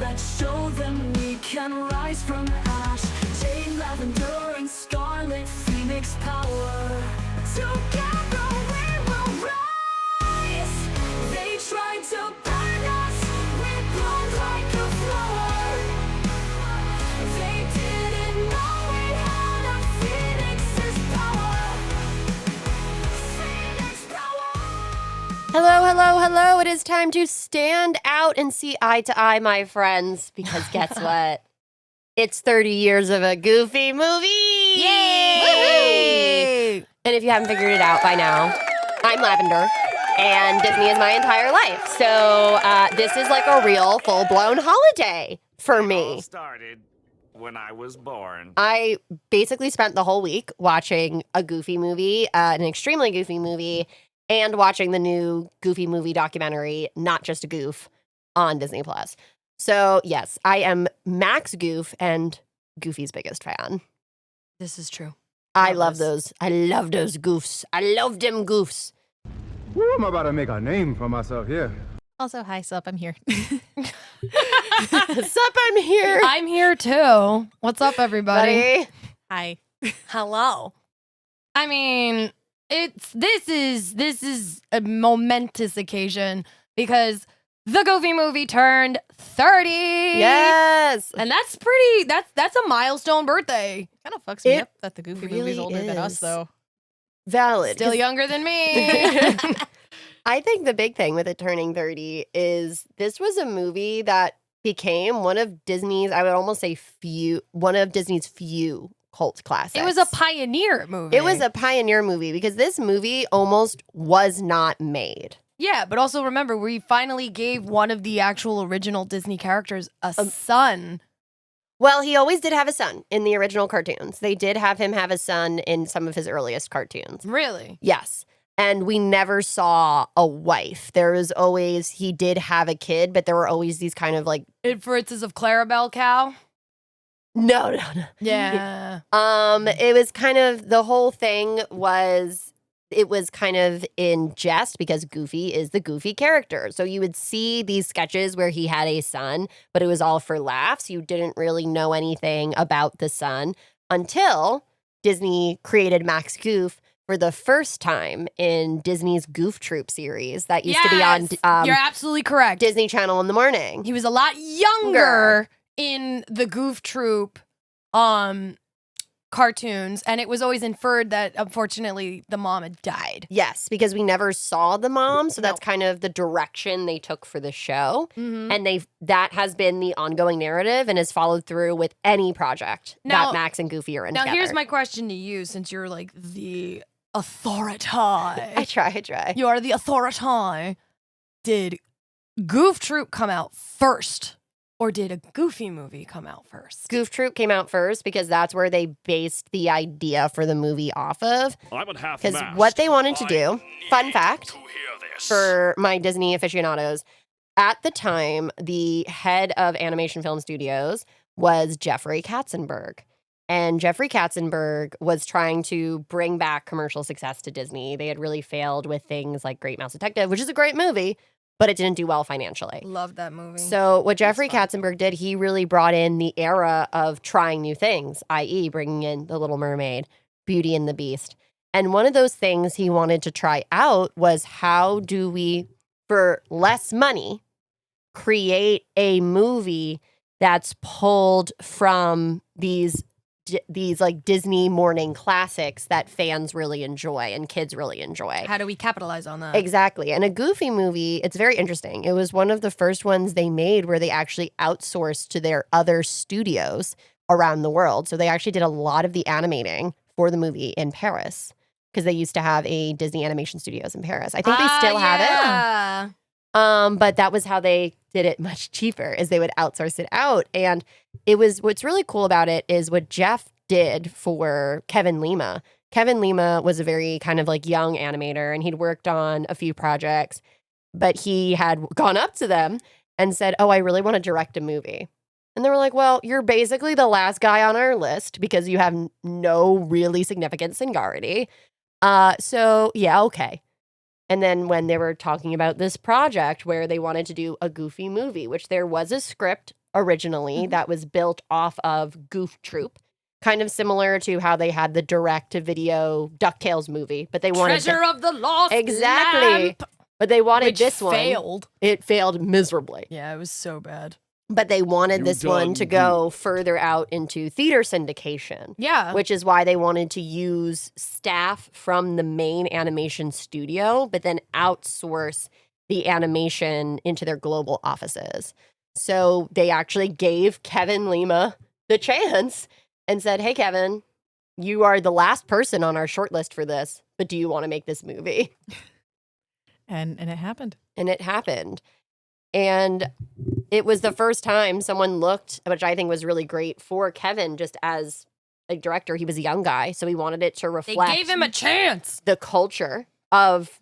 Let's show them we can rise from ash. Jade, Lavender, and Scarlet Phoenix power. Together we will rise. They tried to burn us, we bloom like a flower. They didn't know we had a Phoenix's power. Phoenix power. Hello, hello, hello. It is time to stand out and see eye to eye, my friends, because guess what? It's 30 years of a Goofy movie. Yay! Woo-hoo! And if you haven't figured it out by now, I'm Lavender, and Disney is my entire life. So this is like a real full-blown holiday for It all me. started when I was born. I basically spent the whole week watching a Goofy movie, an extremely Goofy movie, and watching the new Goofy movie documentary, Not Just a Goof, on Disney+. So, yes, I am Max Goof and Goofy's biggest fan. This is true. I love those. I love those goofs. I love them goofs. Woo, I'm about to make a name for myself here. Also, hi, Sup, I'm here. Sup, I'm here. I'm here too. What's up, everybody? Buddy. Hi. Hello. I mean, this is a momentous occasion because the Goofy movie turned 30. Yes. And that's a milestone birthday. Kind of fucks me It up that the Goofy really movie's older than us, is. though. Valid. Still 'Cause younger than me. I think the big thing with it turning 30 is this was a movie that became one of Disney's, I would almost say one of Disney's few cult classics. It was a pioneer movie. It was a pioneer movie because this movie almost was not made. Yeah, but also remember, we finally gave one of the actual original Disney characters a son. Well, he always did have a son in the original cartoons. They did have him have a son in some of his earliest cartoons. Really? Yes. And we never saw a wife. There was always, he did have a kid, but there were always these kind of like, For instance of Clarabelle Cow? no. Yeah. It was kind of, the whole thing was, it was kind of in jest because Goofy is the Goofy character. So you would see these sketches where he had a son, but it was all for laughs. You didn't really know anything about the son until Disney created Max Goof for the first time in Disney's Goof Troop series that used to be on You're absolutely correct. Disney Channel in the morning. He was a lot younger in the Goof Troop cartoons, and it was always inferred that unfortunately the mom had died. Yes, because we never saw the mom, so that's kind of the direction they took for the show. Mm-hmm. And that has been the ongoing narrative and has followed through with any project that Max and Goofy are in Now together. here's my question to you, since you're like the authority. I try. You are the authority. Did Goof Troop come out first? Or did a Goofy movie come out first? Goof Troop came out first because that's where they based the idea for the movie off of. I'm at half Because mast. what they wanted to do, fun fact, To hear this. for my Disney aficionados, at the time, the head of Animation Film Studios was Jeffrey Katzenberg. And Jeffrey Katzenberg was trying to bring back commercial success to Disney. They had really failed with things like Great Mouse Detective, which is a great movie, but it didn't do well financially. Love that movie. So what Jeffrey Katzenberg did, he really brought in the era of trying new things, i.e. bringing in The Little Mermaid, Beauty and the Beast. And one of those things he wanted to try out was how do we, for less money, create a movie that's pulled from these like Disney morning classics that fans really enjoy and kids really enjoy. How do we capitalize on that? Exactly. And a Goofy movie, it's very interesting. It was one of the first ones they made where they actually outsourced to their other studios around the world. So they actually did a lot of the animating for the movie in Paris because they used to have a Disney Animation Studios in Paris. I think they still have it. But that was how they did it much cheaper, is they would outsource it out. And it was, what's really cool about it is what Jeff did for Kevin Lima. Kevin Lima was a very kind of like young animator, and he'd worked on a few projects, but he had gone up to them and said, "Oh, I really want to direct a movie." And they were like, "Well, you're basically the last guy on our list because you have no really significant seniority. So yeah, okay." And then when they were talking about this project where they wanted to do a Goofy movie, which there was a script originally that was built off of Goof Troop. Kind of similar to how they had the direct-to-video DuckTales movie, but they wanted Treasure of the Lost exactly. Lamp, But they wanted which this one. failed. It failed miserably. Yeah, it was so bad. But they wanted You this one done to go further out into theater syndication, Yeah. which is why they wanted to use staff from the main animation studio, but then outsource the animation into their global offices. So they actually gave Kevin Lima the chance and said, hey, Kevin, you are the last person on our shortlist for this, but do you want to make this movie? And it happened. And it happened. And it was the first time someone looked, which I think was really great for Kevin, just as a director. He was a young guy, so he wanted it to They reflect gave him a chance. the culture of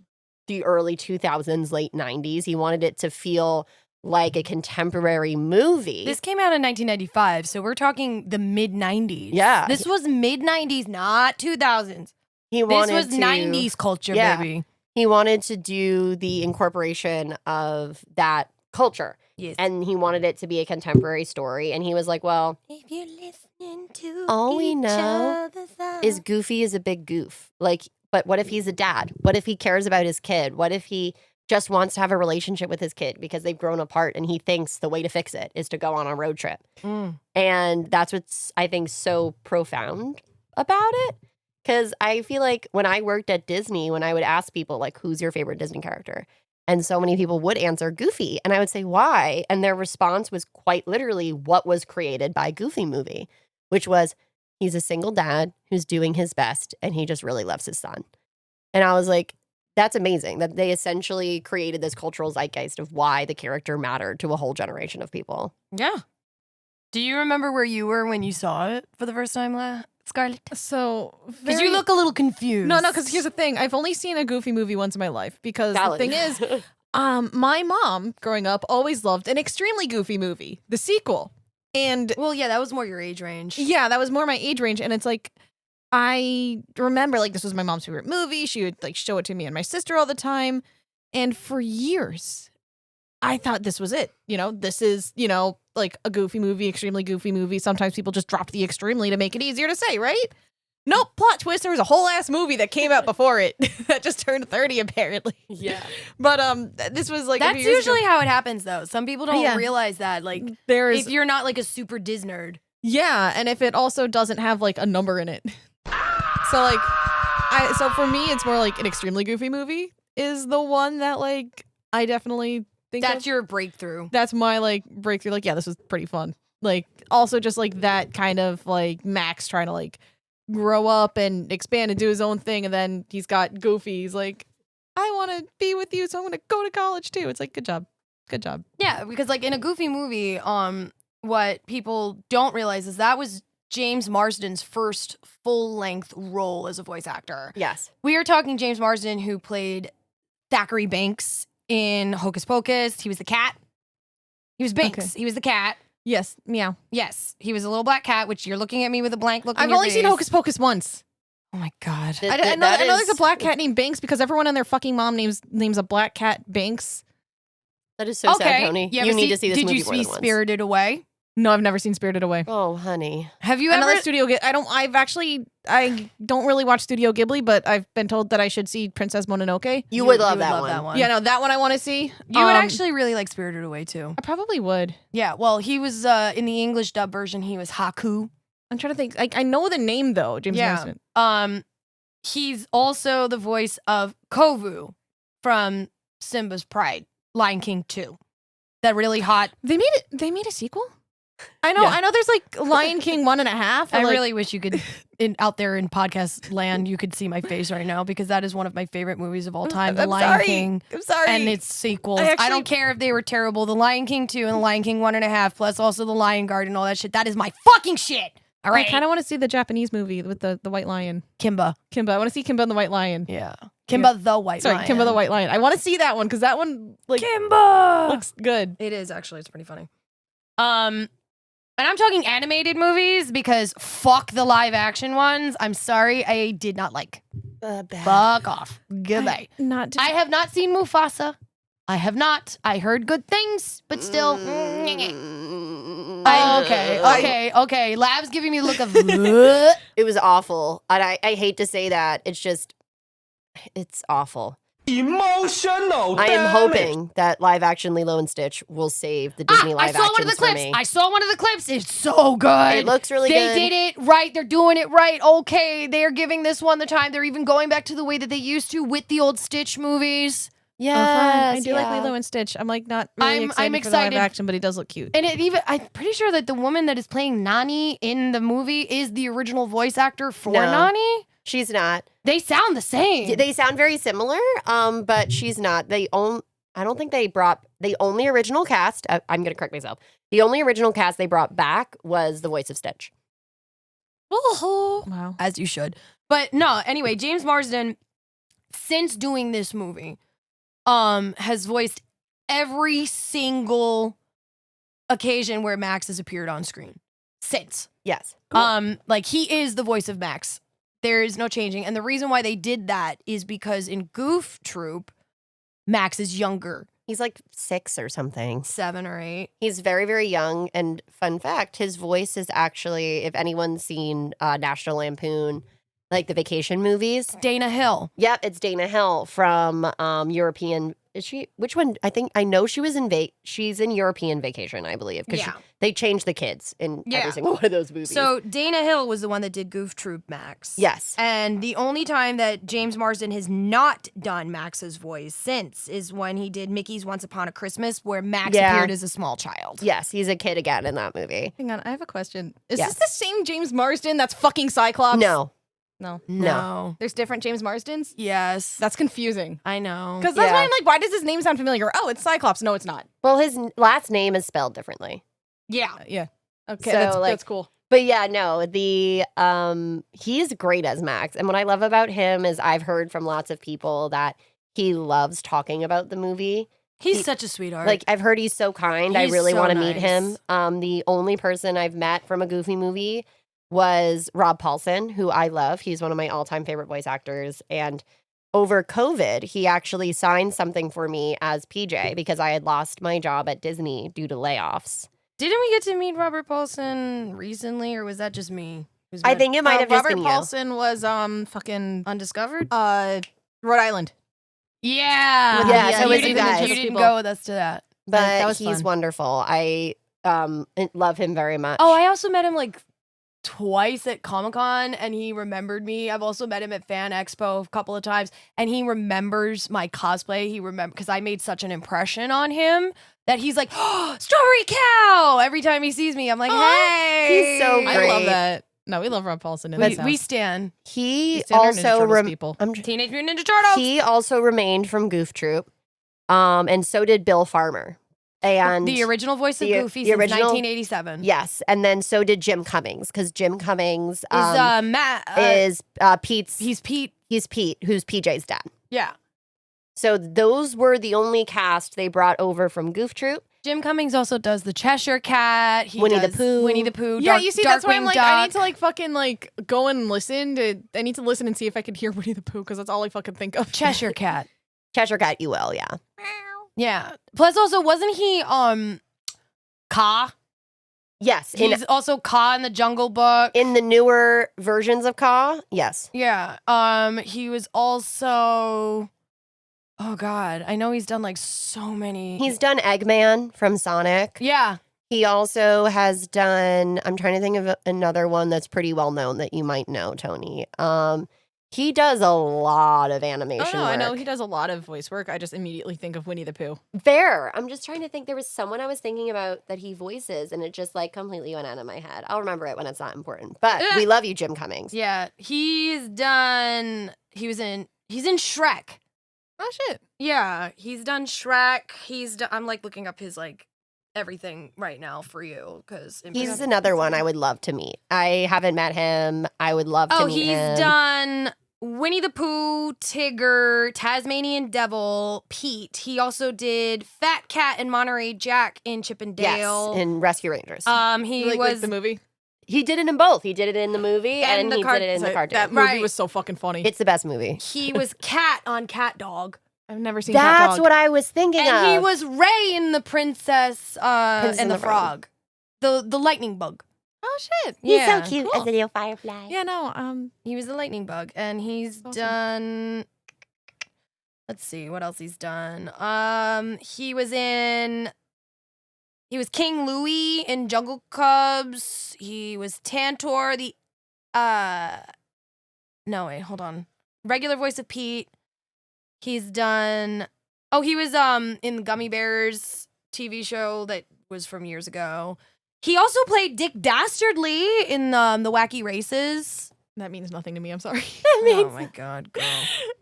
the early 2000s, late 90s. He wanted it to feel like a contemporary movie. This came out in 1995, so we're talking the mid 90s. Yeah. This was mid 90s, not 2000s. he This wanted was to, 90s culture, Yeah. baby. He wanted to do the incorporation of that culture. Yes. And he wanted it to be a contemporary story. And he was like, well, If you're listening to all we each know other's eyes. is Goofy is a big goof. Like, but what if he's a dad? What if he cares about his kid? What if he just wants to have a relationship with his kid because they've grown apart and he thinks the way to fix it is to go on a road trip? And that's what's, I think, so profound about it. Because I feel like when I worked at Disney, when I would ask people, like, who's your favorite Disney character? And so many people would answer Goofy. And I would say, why? And their response was quite literally what was created by Goofy movie, which was he's a single dad who's doing his best and he just really loves his son. And I was like, that's amazing that they essentially created this cultural zeitgeist of why the character mattered to a whole generation of people. Yeah. Do you remember where you were when you saw it for the first time, Scarlett? So, Because you look a little confused. No, because here's the thing. I've only seen a Goofy movie once in my life because Valid. the thing is, my mom growing up always loved an extremely Goofy movie, the sequel. And Well, yeah, that was more your age range. yeah, that was more my age range. And it's like, I remember like this was my mom's favorite movie. She would like show it to me and my sister all the time. And for years, I thought this was it. You know, this is, like a Goofy movie, extremely Goofy movie. Sometimes people just drop the extremely to make it easier to say, right? Nope, plot twist. There was a whole ass movie that came out before it that just turned 30 apparently. Yeah. But this was like a That's few years ago. usually how it happens, though. Some people don't Yeah. realize that. Like, There's if you're not like a super Diz nerd. yeah, and if it also doesn't have like a number in it. So like so for me it's more like an extremely Goofy movie is the one that like I definitely think That's of. your breakthrough. That's my like breakthrough. Like, yeah, this was pretty fun. Like also just like that kind of like Max trying to like grow up and expand and do his own thing, and then he's got Goofy. He's like, I want to be with you, so I'm gonna go to college too. It's like, good job. Yeah, because like in a Goofy movie, what people don't realize is that was James Marsden's first full-length role as a voice actor. Yes. We are talking James Marsden, who played Thackeray Banks in Hocus Pocus. He was the cat. He was Binks. Okay. He was the cat. Yes, meow. Yes, he was a little black cat, which you're looking at me with a blank look. I've in your only seen face. Hocus Pocus once. Oh my god. Th- I th- know that there's a is- black cat named Banks because everyone and their fucking mom names a black cat Banks. That is so sad, Tony. You You ever need to see this Did movie you more see than once. Spirited Away? No, I've never seen Spirited Away. Oh, honey. Have you Another ever? Studio Ghibli. I don't really watch Studio Ghibli, but I've been told that I should see Princess Mononoke. You would love that one. Yeah, no, that one I want to see. You would actually really like Spirited Away too. I probably would. Yeah. Well, he was in the English dub version. He was Haku. I'm trying to think. I know the name though, James Yeah. Marsden. He's also the voice of Kovu from Simba's Pride, Lion King 2. That really hot. They made a sequel. I know. Yeah. I know. There's like Lion King 1.5. I like, really wish you could, out there in podcast land, you could see my face right now because that is one of my favorite movies of all time, The I'm Lion sorry. King. I'm sorry. And its sequels. I I, actually- don't care if they were terrible. The Lion King 2 and The Lion King 1.5, plus also The Lion Guard and all that shit. That is my fucking shit. All right. I kind of want to see the Japanese movie with the white lion. Kimba. Kimba. I want to see Kimba and the White Lion. Yeah. Kimba the White Sorry, Lion. Kimba the White Lion. I want to see that one because that one like Kimba looks good. It is actually. It's pretty funny. And I'm talking animated movies because fuck the live action ones. I'm sorry, I did not like. Bad. Fuck off. Goodbye. I have not seen Mufasa. I have not. I heard good things, but still. Okay. Lab's giving me the look of. It was awful. And I hate to say that. It's awful. Emotional. I am hoping that live action Lilo and Stitch will save the Disney live I saw one of the actions for clips. me. I saw one of the clips. It's so good. It looks really They good. did it right. They're doing it right. Okay, they're giving this one the time. They're even going back to the way that they used to with the old Stitch movies. Yeah, I do like Lilo and Stitch. I'm like not really excited I'm for the live excited. action, but he does look cute. And I'm pretty sure that the woman that is playing Nani in the movie is the original voice actor for No. Nani. She's not. They sound the same. They sound very similar, but she's not. I don't think they brought the only original cast. I'm going to correct myself. The only original cast they brought back was the voice of Stitch. Wow. As you should. But no, anyway, James Marsden, since doing this movie, has voiced every single occasion where Max has appeared on screen. Since. Yes. Like he is the voice of Max. There is no changing. And the reason why they did that is because in Goof Troop, Max is younger. He's like 6 or something. 7 or 8. He's very, very young. And fun fact, his voice is actually, if anyone's seen National Lampoon, like the vacation movies. Dana Hill. Yep, it's Dana Hill from European. Is she? Which one? I know she was in she's in European Vacation, I believe. Because Yeah. they changed the kids in Yeah. every single one of those movies. So Dana Hill was the one that did Goof Troop Max. yes. And the only time that James Marsden has not done Max's voice since is when he did Mickey's Once Upon a Christmas, where Max Yeah. appeared as a small child. Yes, he's a kid again in that movie. Hang on, I have a question. Is Yes. this the same James Marsden that's fucking Cyclops? No. No. No. There's different James Marsdens? Yes. That's confusing. I know. Because that's Yeah. why I'm like, why does his name sound familiar? Oh, it's Cyclops. No, it's not. Well, his last name is spelled differently. Yeah. Yeah. Okay, So, that's cool. But yeah, no, he's great as Max. And what I love about him is I've heard from lots of people that he loves talking about the movie. He's such a sweetheart. Like I've heard he's so kind. I He's really so want to meet nice. him. The only person I've met from a Goofy movie was Rob Paulson, who I love. He's one of my all-time favorite voice actors. And over COVID, he actually signed something for me as PJ because I had lost my job at Disney due to layoffs. didn't we get to meet Robert Paulson recently, or was that just me? who's I met think it might have just Robert been Paulson was fucking Undiscovered? Rhode Island. Yeah. Yeah, so you it's you didn't, guys. you didn't People. go with us to that. you, that but was he's fun. wonderful. I love him very much. Oh, I also met him like twice at Comic-Con, and he remembered me. I've also met him at Fan Expo a couple of times, and he remembers my cosplay. He remember because I made such an impression on him that he's like, oh, Strawberry Cow! Every time he sees me, I'm like, hey! he's so I great. love that. No, we love Rob Paulson. In We, this house. we stand. He We stand our Ninja also Turtles people. Teenage Mutant Ninja Turtles! he also remained from Goof Troop, and so did Bill Farmer. And the original voice of the- Goofy the since original- 1987. yes, and then so did Jim Cummings because Jim Cummings Is Matt... is Pete's. he's Pete. He's Pete, who's PJ's dad. Yeah. So those were the only cast they brought over from Goof Troop. Jim Cummings also does the Cheshire Cat. He Winnie the does Pooh. Winnie the Pooh. Yeah, you see, that's why I'm Darkwing like, Duck. I need to like fucking like go and listen to. I need to listen and see if I can hear Winnie the Pooh because that's all I fucking think of. Cheshire Cat. Cheshire Cat, you will, yeah. Yeah. Plus, also, wasn't he Ka? Yes, He's also Ka in the Jungle Book. in the newer versions of Ka, yes. Yeah. He was also. Oh God, I know he's done like so many. He's done Eggman from Sonic. Yeah. He also has done, I'm trying to think of another one that's pretty well known that you might know, Tony. He does a lot of animation Oh no, I know work. he does a lot of voice work. I just immediately think of Winnie the Pooh. Fair. I'm just trying to think. There was someone I was thinking about that he voices, and it just like completely went out of my head. I'll remember it when it's not important. But we love you, Jim Cummings. Yeah. He's done. He's in Shrek. Oh shit. Yeah, he's done Shrek. I'm like looking up his like everything right now for you because He's another one I would love to meet. I haven't met him. I would love to meet him. he's done Winnie the Pooh, Tigger, Tasmanian Devil, Pete. He also did Fat Cat and Monterey Jack in Chip and Dale. Yes, in Rescue Rangers. He Like was the movie. he did it in both. He did it in the movie And and, the he did it in the So cartoon. that movie Right. was so fucking funny. It's the best movie. he was Cat on Cat Dog. I've never seen Cat That's Dog. what I was thinking of. And he was Ray in the Princess Princess and the Frog. the lightning bug. Oh shit. He's Yeah, so cute cool. as a little firefly. Yeah, no, He was the lightning bug, and he's Awesome. done. Let's see what else he's done. He was King Louie in Jungle Cubs. He was Tantor, no wait, hold on. Regular voice of Pete. He's done. Oh, he was in the Gummy Bears TV show that was from years ago. He also played Dick Dastardly in the Wacky Races. that means nothing to me. I'm sorry. Oh my god, girl.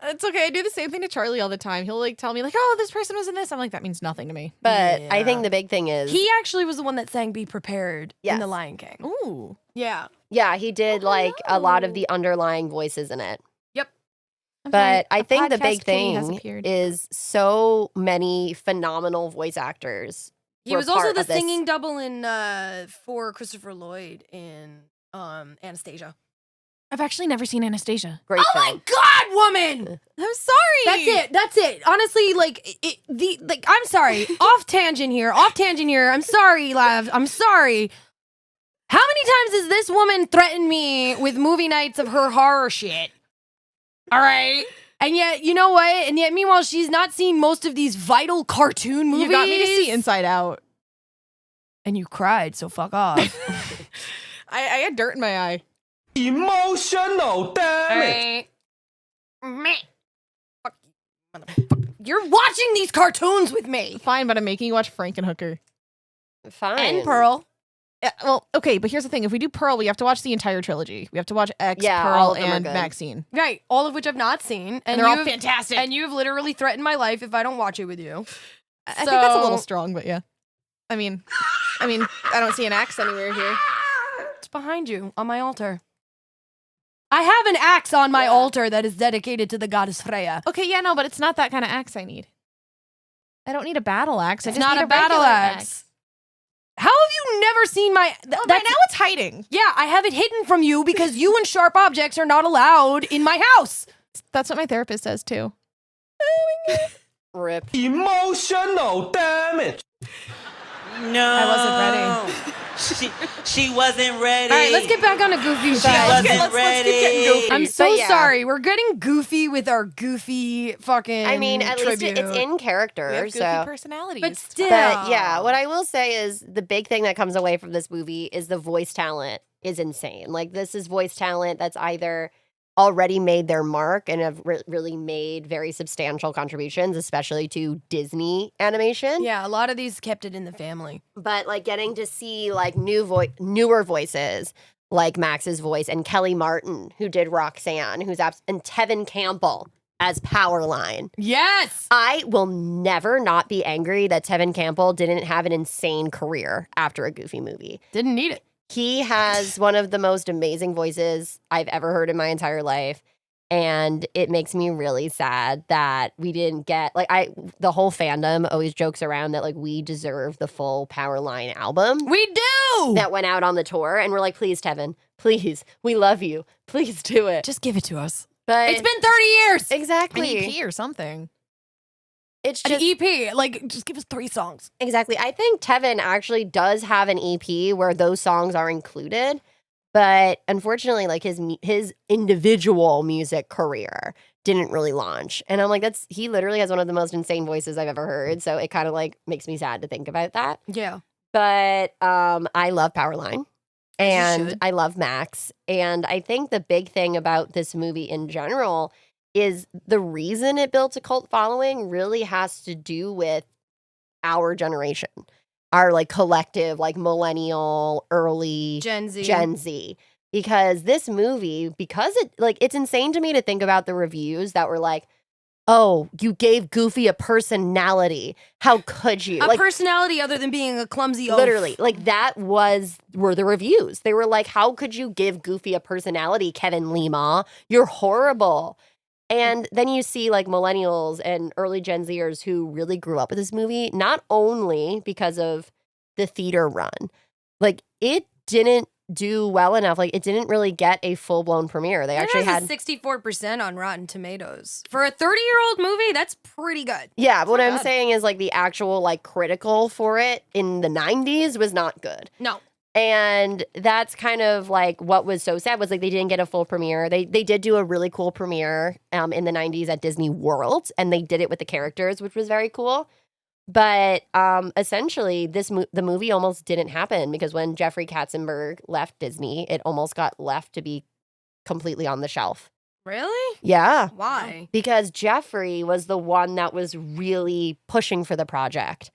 It's okay. I do the same thing to Charlie all the time. He'll like tell me like, "Oh, this person was in this." I'm like, "That means nothing to me." But I Yeah. think the big thing is He actually was the one that sang "Be Prepared" in Yes. The Lion King. Ooh. Yeah. yeah, he did like a lot of the underlying voices in it. But I think the big thing is so many phenomenal voice actors. He were was also part the of this. singing double in for Christopher Lloyd in Anastasia. I've actually never seen Anastasia. Great Oh film. my god, woman! I'm sorry. That's it. Honestly, I'm sorry. Off tangent here. I'm sorry, Lav. I'm sorry. How many times has this woman threatened me with movie nights of her horror shit? All right. And yet, you know what? And yet, meanwhile, she's not seen most of these vital cartoon movies. You got me to see Inside Out. And you cried, so fuck off. I had dirt in my eye. Emotional damage. Meh. Fuck you, motherfucker. You're watching these cartoons with me. Fine, but I'm making you watch Frankenhooker. Fine. And Pearl. Well, okay, but here's the thing. If we do Pearl, we have to watch the entire trilogy. We have to watch X, Yeah, all Pearl, of them are and good. Maxine. Right. All of which I've not seen. And they're all you've- fantastic. And you've literally threatened my life if I don't watch it with you. I think that's a little So- strong, but yeah. I mean, I don't see an axe anywhere here. It's behind you on my altar. I have an axe on my altar that is dedicated to the goddess Freya. Okay, yeah, no, but it's not that kind of axe I need. I don't need a battle axe. I It's just not need a battle regular axe. How have you never seen my... Well, by now it's hiding. Yeah, I have it hidden from you because you and sharp objects are not allowed in my house. That's what my therapist says too. Rip. Emotional damage. No, I wasn't ready. She wasn't ready. All right, let's get back on a goofy She side. wasn't ready. keep getting goofy. I'm so But yeah. sorry. We're getting goofy with our goofy fucking I mean, at least tribute. it's in We character. have goofy So. personalities. But still. But yeah, what I will say is the big thing that comes away from this movie is the voice talent is insane. Like, this is voice talent that's either already made their mark and have really made very substantial contributions, especially to Disney animation. Yeah, a lot of these kept it in the family. But like getting to see like newer voices like Max's voice and Kelly Martin, who did Roxanne, and Tevin Campbell as Powerline. Yes. I will never not be angry that Tevin Campbell didn't have an insane career after a Goofy movie. Didn't need it. He has one of the most amazing voices I've ever heard in my entire life. And it makes me really sad that we didn't get the whole fandom always jokes around that like we deserve the full Powerline album We do. that went out on the tour. And we're like, please, Tevin, please, we love you. Please do it. Just give it to us. But It's been 30 years. an exactly. EP or something. It's An just EP. Like, just give us 3 songs. exactly. I think Tevin actually does have an EP where those songs are included. But unfortunately, like his individual music career didn't really launch. And I'm like, he literally has one of the most insane voices I've ever heard. So it kind of like makes me sad to think about that. Yeah. But I love Powerline and should. I love Max. And I think the big thing about this movie in general is the reason it built a cult following really has to do with our generation. Our like collective, like millennial, early Gen Z. Gen Z. Because this movie, it's insane to me to think about the reviews that were like, oh, you gave Goofy a personality. How could you? A personality other than being a clumsy oaf. Literally, like were the reviews. They were like, how could you give Goofy a personality, Kevin Lima? You're horrible. And then you see like millennials and early Gen Zers who really grew up with this movie, not only because of the theater run, like it didn't do well enough. Like it didn't really get a full blown premiere. They actually had 64% on Rotten Tomatoes. For a 30-year-old movie, that's pretty good. yeah, but what I'm bad. saying is like the actual like critical for it in the 90s was not good. No. And that's kind of like what was so sad was like they didn't get a full premiere. They did do a really cool premiere in the 90s at Disney World, and they did it with the characters, which was very cool. But essentially, the movie almost didn't happen because when Jeffrey Katzenberg left Disney, it almost got left to be completely on the shelf. Really? Yeah. Why? Because Jeffrey was the one that was really pushing for the project.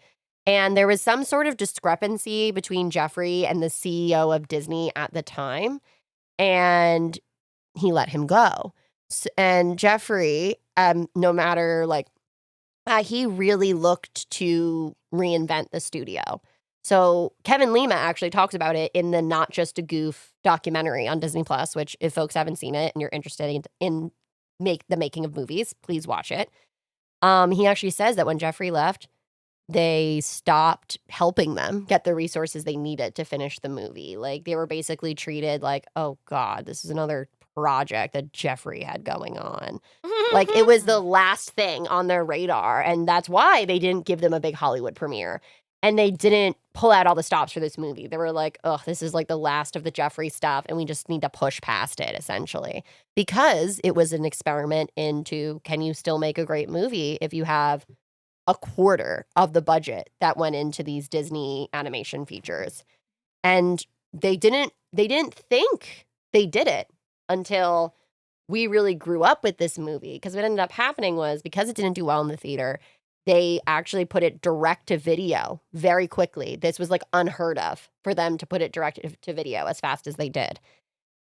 And there was some sort of discrepancy between Jeffrey and the CEO of Disney at the time. And he let him go. And Jeffrey, no matter like, he really looked to reinvent the studio. So Kevin Lima actually talks about it in the Not Just a Goof documentary on Disney Plus, which if folks haven't seen it and you're interested in the making of movies, please watch it. He actually says that when Jeffrey left, they stopped helping them get the resources they needed to finish the movie. Like they were basically treated like, oh God, this is another project that Jeffrey had going on. Like it was the last thing on their radar. And that's why they didn't give them a big Hollywood premiere. And they didn't pull out all the stops for this movie. They were like, oh, this is like the last of the Jeffrey stuff. And we just need to push past it, essentially. Because it was an experiment into, can you still make a great movie if you have a quarter of the budget that went into these Disney animation features? And they didn't think they did it until we really grew up with this movie. Because what ended up happening was, because it didn't do well in the theater, they actually put it direct to video very quickly. This was like unheard of for them to put it direct to video as fast as they did.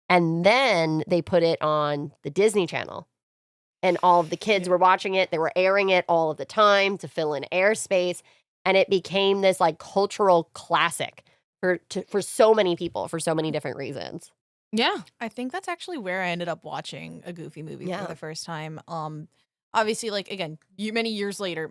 And then they put it on the Disney Channel. And all of the kids were watching it. They were airing it all of the time to fill in airspace. And it became this like cultural classic for so many people for so many different reasons. Yeah. I think that's actually where I ended up watching a Goofy movie Yeah. for the first time. Obviously, like again, many years later,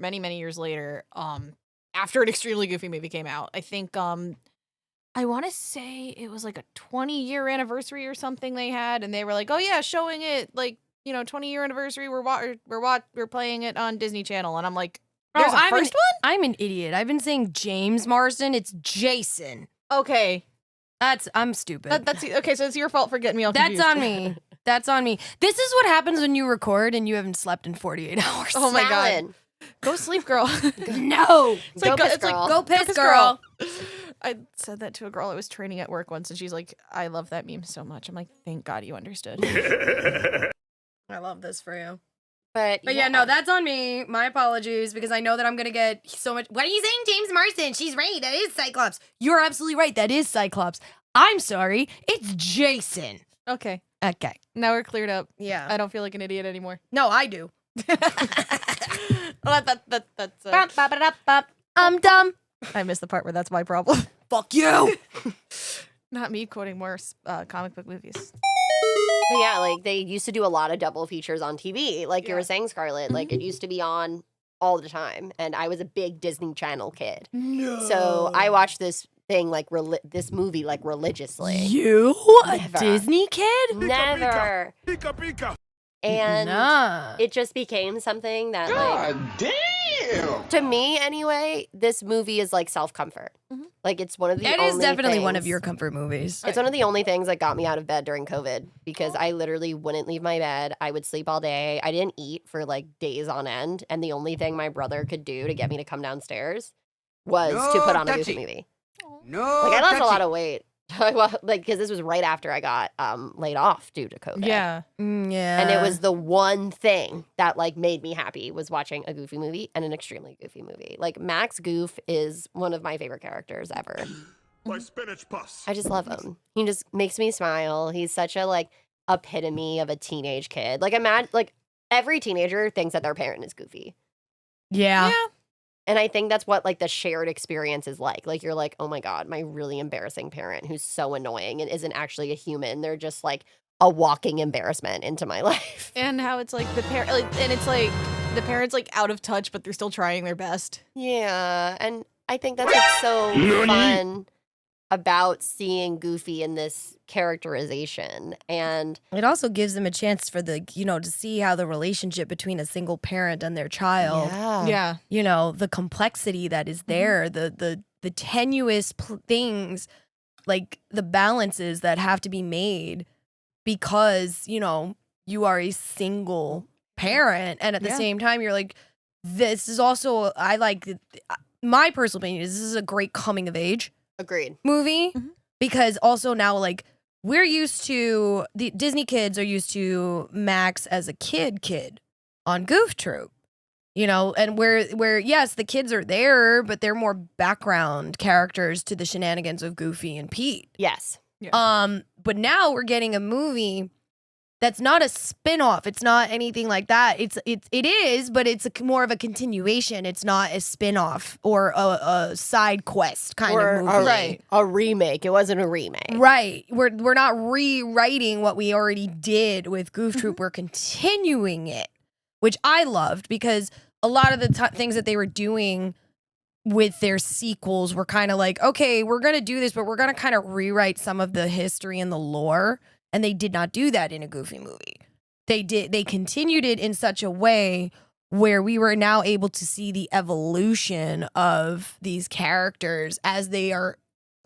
after an extremely Goofy movie came out, I think I want to say it was like a 20-year anniversary or something they had, and they were like, "Oh yeah, showing it like 20-year anniversary. We're playing it on Disney Channel," and I'm like, "There's a first one." I'm an idiot. I've been saying James Marsden. It's Jason. Okay, I'm stupid. that's okay. So it's your fault for getting me all That's confused. on me. That's on me. This is what happens when you record and you haven't slept in 48 hours. Oh my God. Alan, Go sleep, girl. No. It's like, Go piss, it's like, girl. Go piss, girl. I said that to a girl I was training at work once, and she's like, "I love that meme so much." I'm like, "Thank God you understood." I love this for you. But yeah, no, that's on me. My apologies, because I know that I'm going to get so much. What are you saying, James Marsden? She's right. That is Cyclops. You're absolutely right. That is Cyclops. I'm sorry. It's Jason. Okay, Okay. now we're cleared up. Yeah. I don't feel like an idiot anymore. No, I do. Well, that's I'm dumb. I missed the part where that's my problem. Fuck you. Not me quoting more comic book movies. But yeah, like they used to do a lot of double features on TV. Like you were saying, Scarlett, like it used to be on all the time. And I was a big Disney Channel kid. No. So I watched this thing like this movie like religiously. You? A Never. Disney kid? Never. Pika, pika. And Nah. it just became something that like Damn! to me anyway, this movie is like self-comfort. Mhm. Like it's one of the It only is definitely one of things- your comfort movies. It's one of the only things that got me out of bed during COVID because I literally wouldn't leave my bed. I would sleep all day. I didn't eat for like days on end. And the only thing my brother could do to get me to come downstairs was to put on a Goofy movie. No, Like I lost a lot of weight. Like because this was right after I got laid off due to COVID. Yeah. Yeah. And it was the one thing that like made me happy was watching a Goofy movie and an extremely Goofy movie. Like Max Goof is one of my favorite characters ever. My spinach puffs. I just love him. He just makes me smile. He's such a like epitome of a teenage kid. Like imagine like every teenager thinks that their parent is goofy. Yeah. And I think that's what like the shared experience is like. Like you're like, oh my God, my really embarrassing parent who's so annoying and isn't actually a human. They're just like a walking embarrassment into my life. And how it's like the parent, and it's like the parents like out of touch, but they're still trying their best. Yeah. And I think that's what's so fun about seeing Goofy in this characterization. And It also gives them a chance for the, to see how the relationship between a single parent and their child, Yeah. the complexity that is there, the tenuous things like the balances that have to be made because, you know, you are a single parent. And at the Yeah. same time, you're like, this is also, I like, my personal opinion is this is a great coming of age Agreed. movie Mhm. because also now, like, we're used to, the Disney kids are used to Max as a kid on Goof Troop. You know, and where yes, the kids are there, but they're more background characters to the shenanigans of Goofy and Pete. Yes. But now we're getting a movie that's not a spin-off. It's not anything like that. It is, but it's more of a continuation. It's not a spin-off or a side quest kind Or of movie. Right. a remake. It wasn't a remake. Right. We're not rewriting what we already did with Goof Troop. We're continuing it, which I loved because a lot of the things that they were doing with their sequels were kind of like, okay, we're going to do this, but we're going to kind of rewrite some of the history and the lore. And they did not do that in a Goofy movie. They continued it in such a way where we were now able to see the evolution of these characters as they are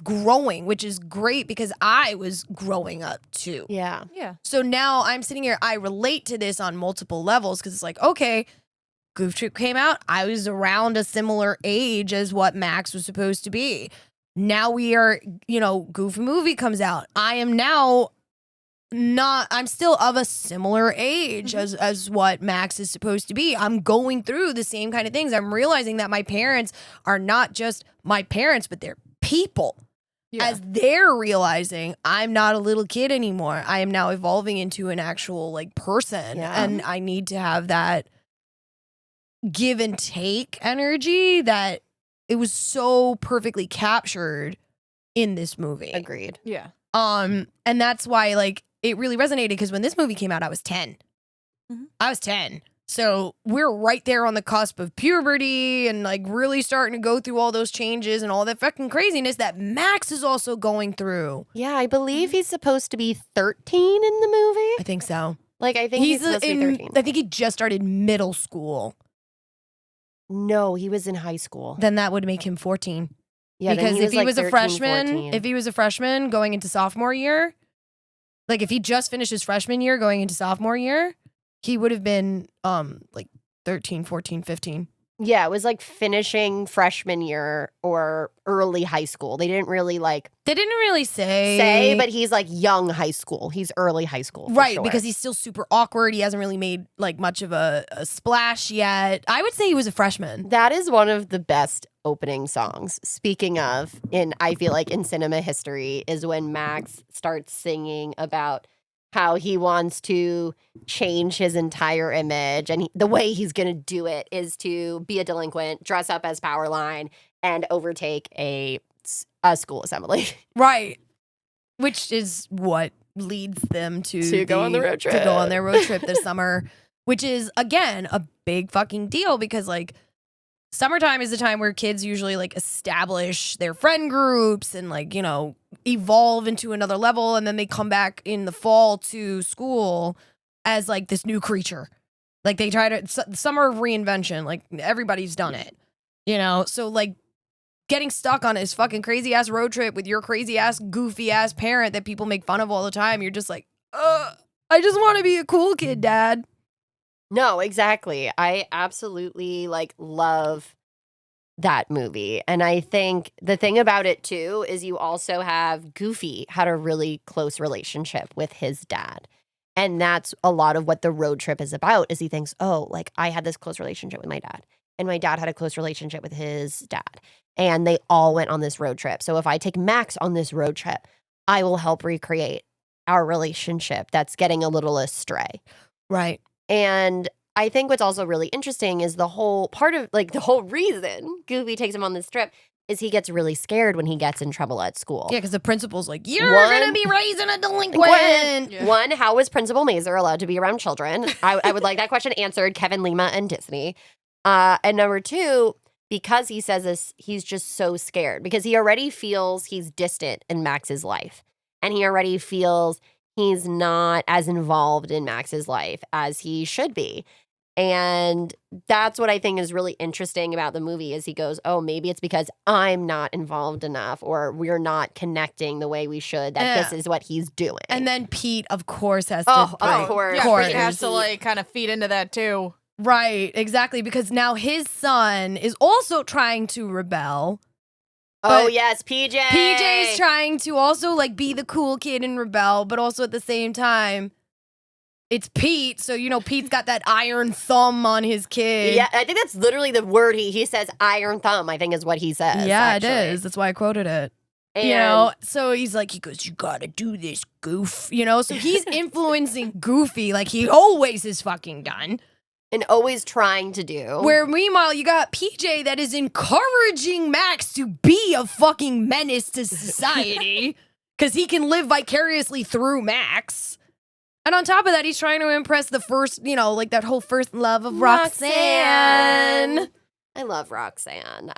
growing, which is great because I was growing up too. Yeah. Yeah. So now I'm sitting here, I relate to this on multiple levels because it's like, okay, Goof Troop came out. I was around a similar age as what Max was supposed to be. Now we are, you know, Goofy movie comes out. I am now I'm still of a similar age as what Max is supposed to be. I'm going through the same kind of things. I'm realizing that my parents are not just my parents, but they're people. Yeah. As they're realizing I'm not a little kid anymore. I am now evolving into an actual like person. Yeah. And I need to have that give and take energy that it was so perfectly captured in this movie. Agreed. Yeah. And that's why like it really resonated because when this movie came out, I was 10. Mhm. I was 10. So we're right there on the cusp of puberty and like really starting to go through all those changes and all that fucking craziness that Max is also going through. Yeah, I believe he's supposed to be 13 in the movie. I think so. Like, I think he's supposed to be 13. I think he just started middle school. No, he was in high school. Then that would make him 14. Yeah, then because if he like was a 13, freshman, 14. if he was a freshman going into sophomore year, like if he just finished his freshman year going into sophomore year, he would have been like 13, 14, 15. Yeah, it was like finishing freshman year or early high school. They didn't really like They didn't really say but he's like young high school. He's early high school. For right, sure. because he's still super awkward. He hasn't really made like much of a splash yet. I would say he was a freshman. That is one of the best opening songs. Speaking of, I feel like in cinema history is when Max starts singing about how he wants to change his entire image, and the way he's going to do it is to be a delinquent, dress up as Powerline, and overtake a school assembly. Right. Which is what leads them To go on the road To go trip. on their road trip this summer, which is again a big fucking deal because like summertime is the time where kids usually like establish their friend groups and like, you know, evolve into another level, and then they come back in the fall to school as like this new creature. Like they try to summer of reinvention, like everybody's done it. You know, so like getting stuck on this fucking crazy ass road trip with your crazy ass goofy ass parent that people make fun of all the time, you're just like, I just want to be a cool kid, Dad. No, exactly. I absolutely like love that movie. And I think the thing about it too is you also have Goofy had a really close relationship with his dad. And that's a lot of what the road trip is about is he thinks, oh, like I had this close relationship with my dad. And my dad had a close relationship with his dad. And they all went on this road trip. So if I take Max on this road trip, I will help recreate our relationship that's getting a little astray. Right. And I think what's also really interesting is the whole part of like the whole reason Goofy takes him on this trip is he gets really scared when he gets in trouble at school. Yeah, because the principal's like, you're One- going to be raising a delinquent. Yeah. One, how is Principal Mazer allowed to be around children? I would like that question answered, Kevin Lima and Disney. And number two, because he says this, he's just so scared because he already feels he's distant in Max's life. And he already feels he's not as involved in Max's life as he should be. And that's what I think is really interesting about the movie is he goes, oh, maybe it's because I'm not involved enough or we're not connecting the way we should that this is what he's doing. And then Pete, of course, has Oh, to. of course. Yeah, course. Pete has to like kind of feed into that too. Right, exactly. Because now his son is also trying to rebel. Oh, but yes, PJ. PJ's trying to also like be the cool kid and rebel, but also at the same time, it's Pete. So, you know, Pete's got that iron thumb on his kid. Yeah, I think that's literally the word he says, iron thumb, I think is what he says. Yeah, actually. it is. That's why I quoted it. And You know, so he's like, he goes, you gotta do this, goof. You know, so he's influencing Goofy like he always has fucking done. and always trying to do. Where meanwhile, you got PJ that is encouraging Max to be a fucking menace to society because he can live vicariously through Max. And on top of that, he's trying to impress the first, you know, like that whole first love of Roxanne. I love Roxanne.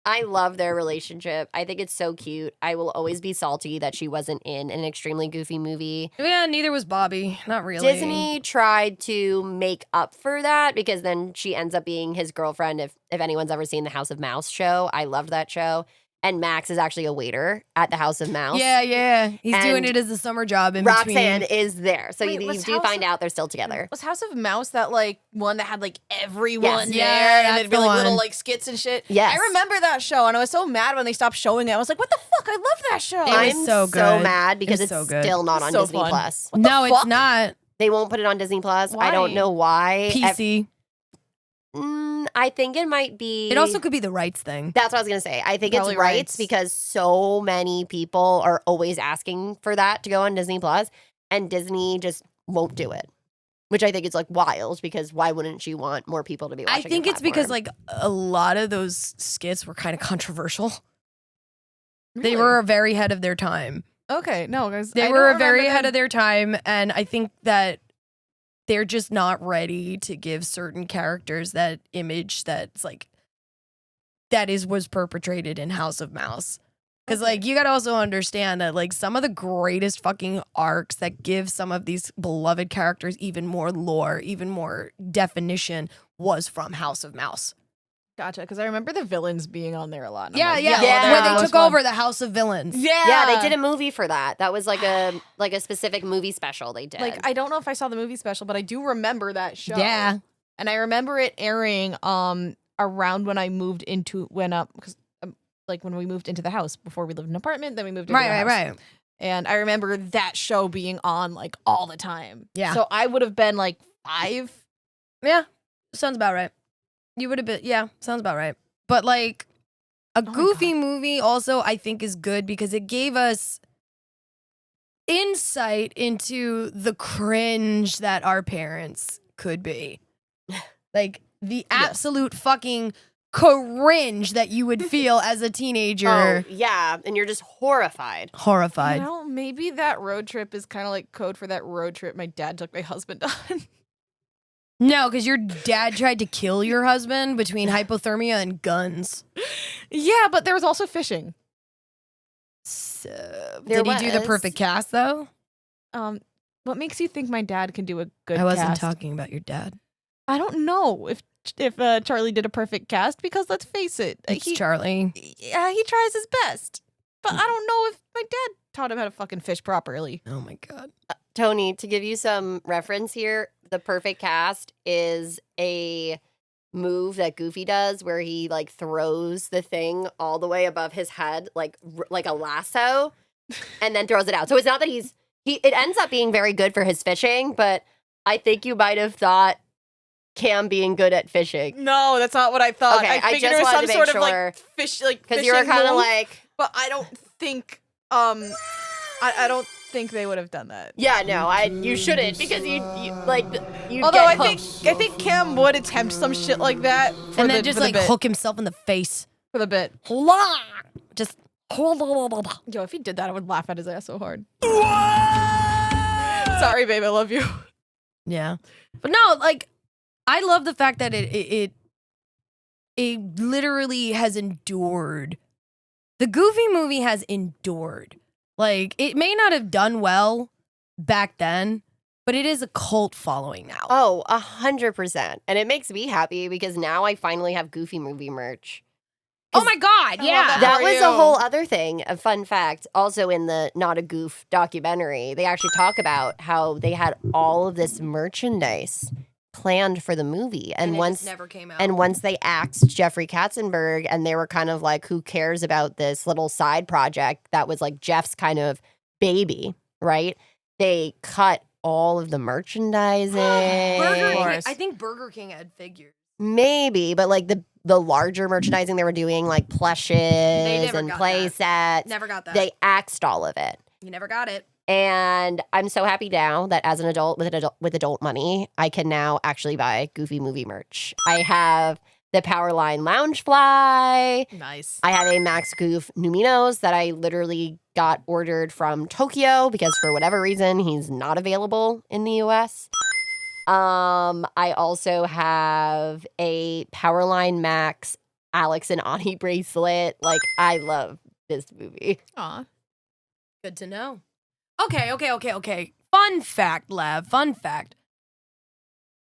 I love their relationship. I think it's so cute. I will always be salty that she wasn't in an extremely goofy movie. Yeah, neither was Bobby. Not really. Disney tried to make up for that because then she ends up being his girlfriend. If anyone's ever seen the House of Mouse show, I loved that show. And Max is actually a waiter at the House of Mouse. Yeah. He's doing And it as a summer job in Roxanne between. is there. So Wait, you was do House find of- out they're still together. Was House of Mouse that like one that had like everyone Yes. there Yeah, and that's it'd be the like little one. like skits and shit? Yes. I remember that show and I was so mad when they stopped showing it. I was like, what the fuck? I love that show. It was I'm so so good. mad because It it's was so good. still not on So Disney fun. Plus. What the No, fuck? it's not. They won't put it on Disney Plus. I Why? don't know why. PC. I think it might be. It also could be the rights thing. That's what I was gonna say. I think Probably it's rights rights. because so many people are always asking for that to go on Disney Plus, and Disney just won't do it. Which I think is like wild because why wouldn't you want more people to be I watching? think your it's because platform? like a lot of those skits were kind of controversial. They Really? were very ahead of their time. Okay, no, guys. They I were don't very remember ahead them. of their time, and I think that they're just not ready to give certain characters that image that's like was perpetrated in House of Mouse. Because like you gotta also understand that like some of the greatest fucking arcs that give some of these beloved characters even more lore, even more definition was from House of Mouse. Gotcha, because I remember the villains being on there a lot. and I'm Yeah, like, yeah. yeah. Where that they was took fun. over the House of Villains. Yeah, they did a movie for that. That was like a specific movie special they did. Like I don't know if I saw the movie special, but I do remember that show. Yeah. and I remember it airing around when I moved into because like when we moved into the house before we lived in an apartment, then we moved into the house. Right. And I remember that show being on like all the time. Yeah. So I would have been like 5. Yeah. Sounds about right. You would have been, yeah, sounds about right. But like a my Goofy movie also I think is good because it gave us insight into the cringe that our parents could be. Like the absolute fucking cringe that you would feel as a teenager. oh yeah, and you're just horrified. Horrified. Well, maybe that road trip is kind of like code for that road trip my dad took my husband on. No, because your dad tried to kill your husband between hypothermia and guns. Yeah, but there was also fishing. So, There did he do the was. perfect cast though? What makes you think my dad can do a good I wasn't cast? talking about your dad. I don't know if Charlie did a perfect cast because let's face it, It's he Charlie. yeah, he tries his best. But I don't know if my dad taught him how to fucking fish properly. Oh my god. Tony, to give you some reference here, the perfect cast is a move that Goofy does where he like throws the thing all the way above his head like a lasso and then throws it out. So it's not that it ends up being very good for his fishing, but I think you might have thought Cam being good at fishing No, that's not what I thought. Okay, I figured just it was wanted some to make sort of sure. like fish, like because you were fishing kind of move, like, but I don't think I don't think they would have done that. yeah, no, you shouldn't because you like you. Although get I hooked. think Cam would attempt some shit like that for And the, then just for the like bit, hook himself in the face. for the bit. Just Yo, if he did that, I would laugh at his ass so hard. Sorry, babe, I love you. yeah. But no, like I love the fact that it literally has endured. The Goofy movie has endured. Like it may not have done well back then, But it is a cult following now. Oh, 100%. And it makes me happy because now I finally have Goofy movie merch. Oh my God, I love yeah. That How was are a you? whole other thing. A fun fact. Also in the Not a Goof documentary, they actually talk about how they had all of this merchandise planned for the movie. And it once just never came out. And once they axed Jeffrey Katzenberg and they were kind of like, who cares about this little side project that was like Jeff's kind of baby, right? They cut all of the merchandising. Burger King, course. I think Burger King had figures. Maybe, but like the larger merchandising they were doing, like plushes never and got play that. sets, Never got that. they axed all of it. You never got it. And I'm so happy now that as an adult with adult money, I can now actually buy Goofy movie merch. I have the Powerline Loungefly. Nice. I have a Max Goof Numinos that I literally got ordered from Tokyo because for whatever reason he's not available in the US. I also have a Powerline Max Alex and Ani bracelet. Like, I love this movie. Aw. Good to know. Okay. Fun fact, Lav. Fun fact.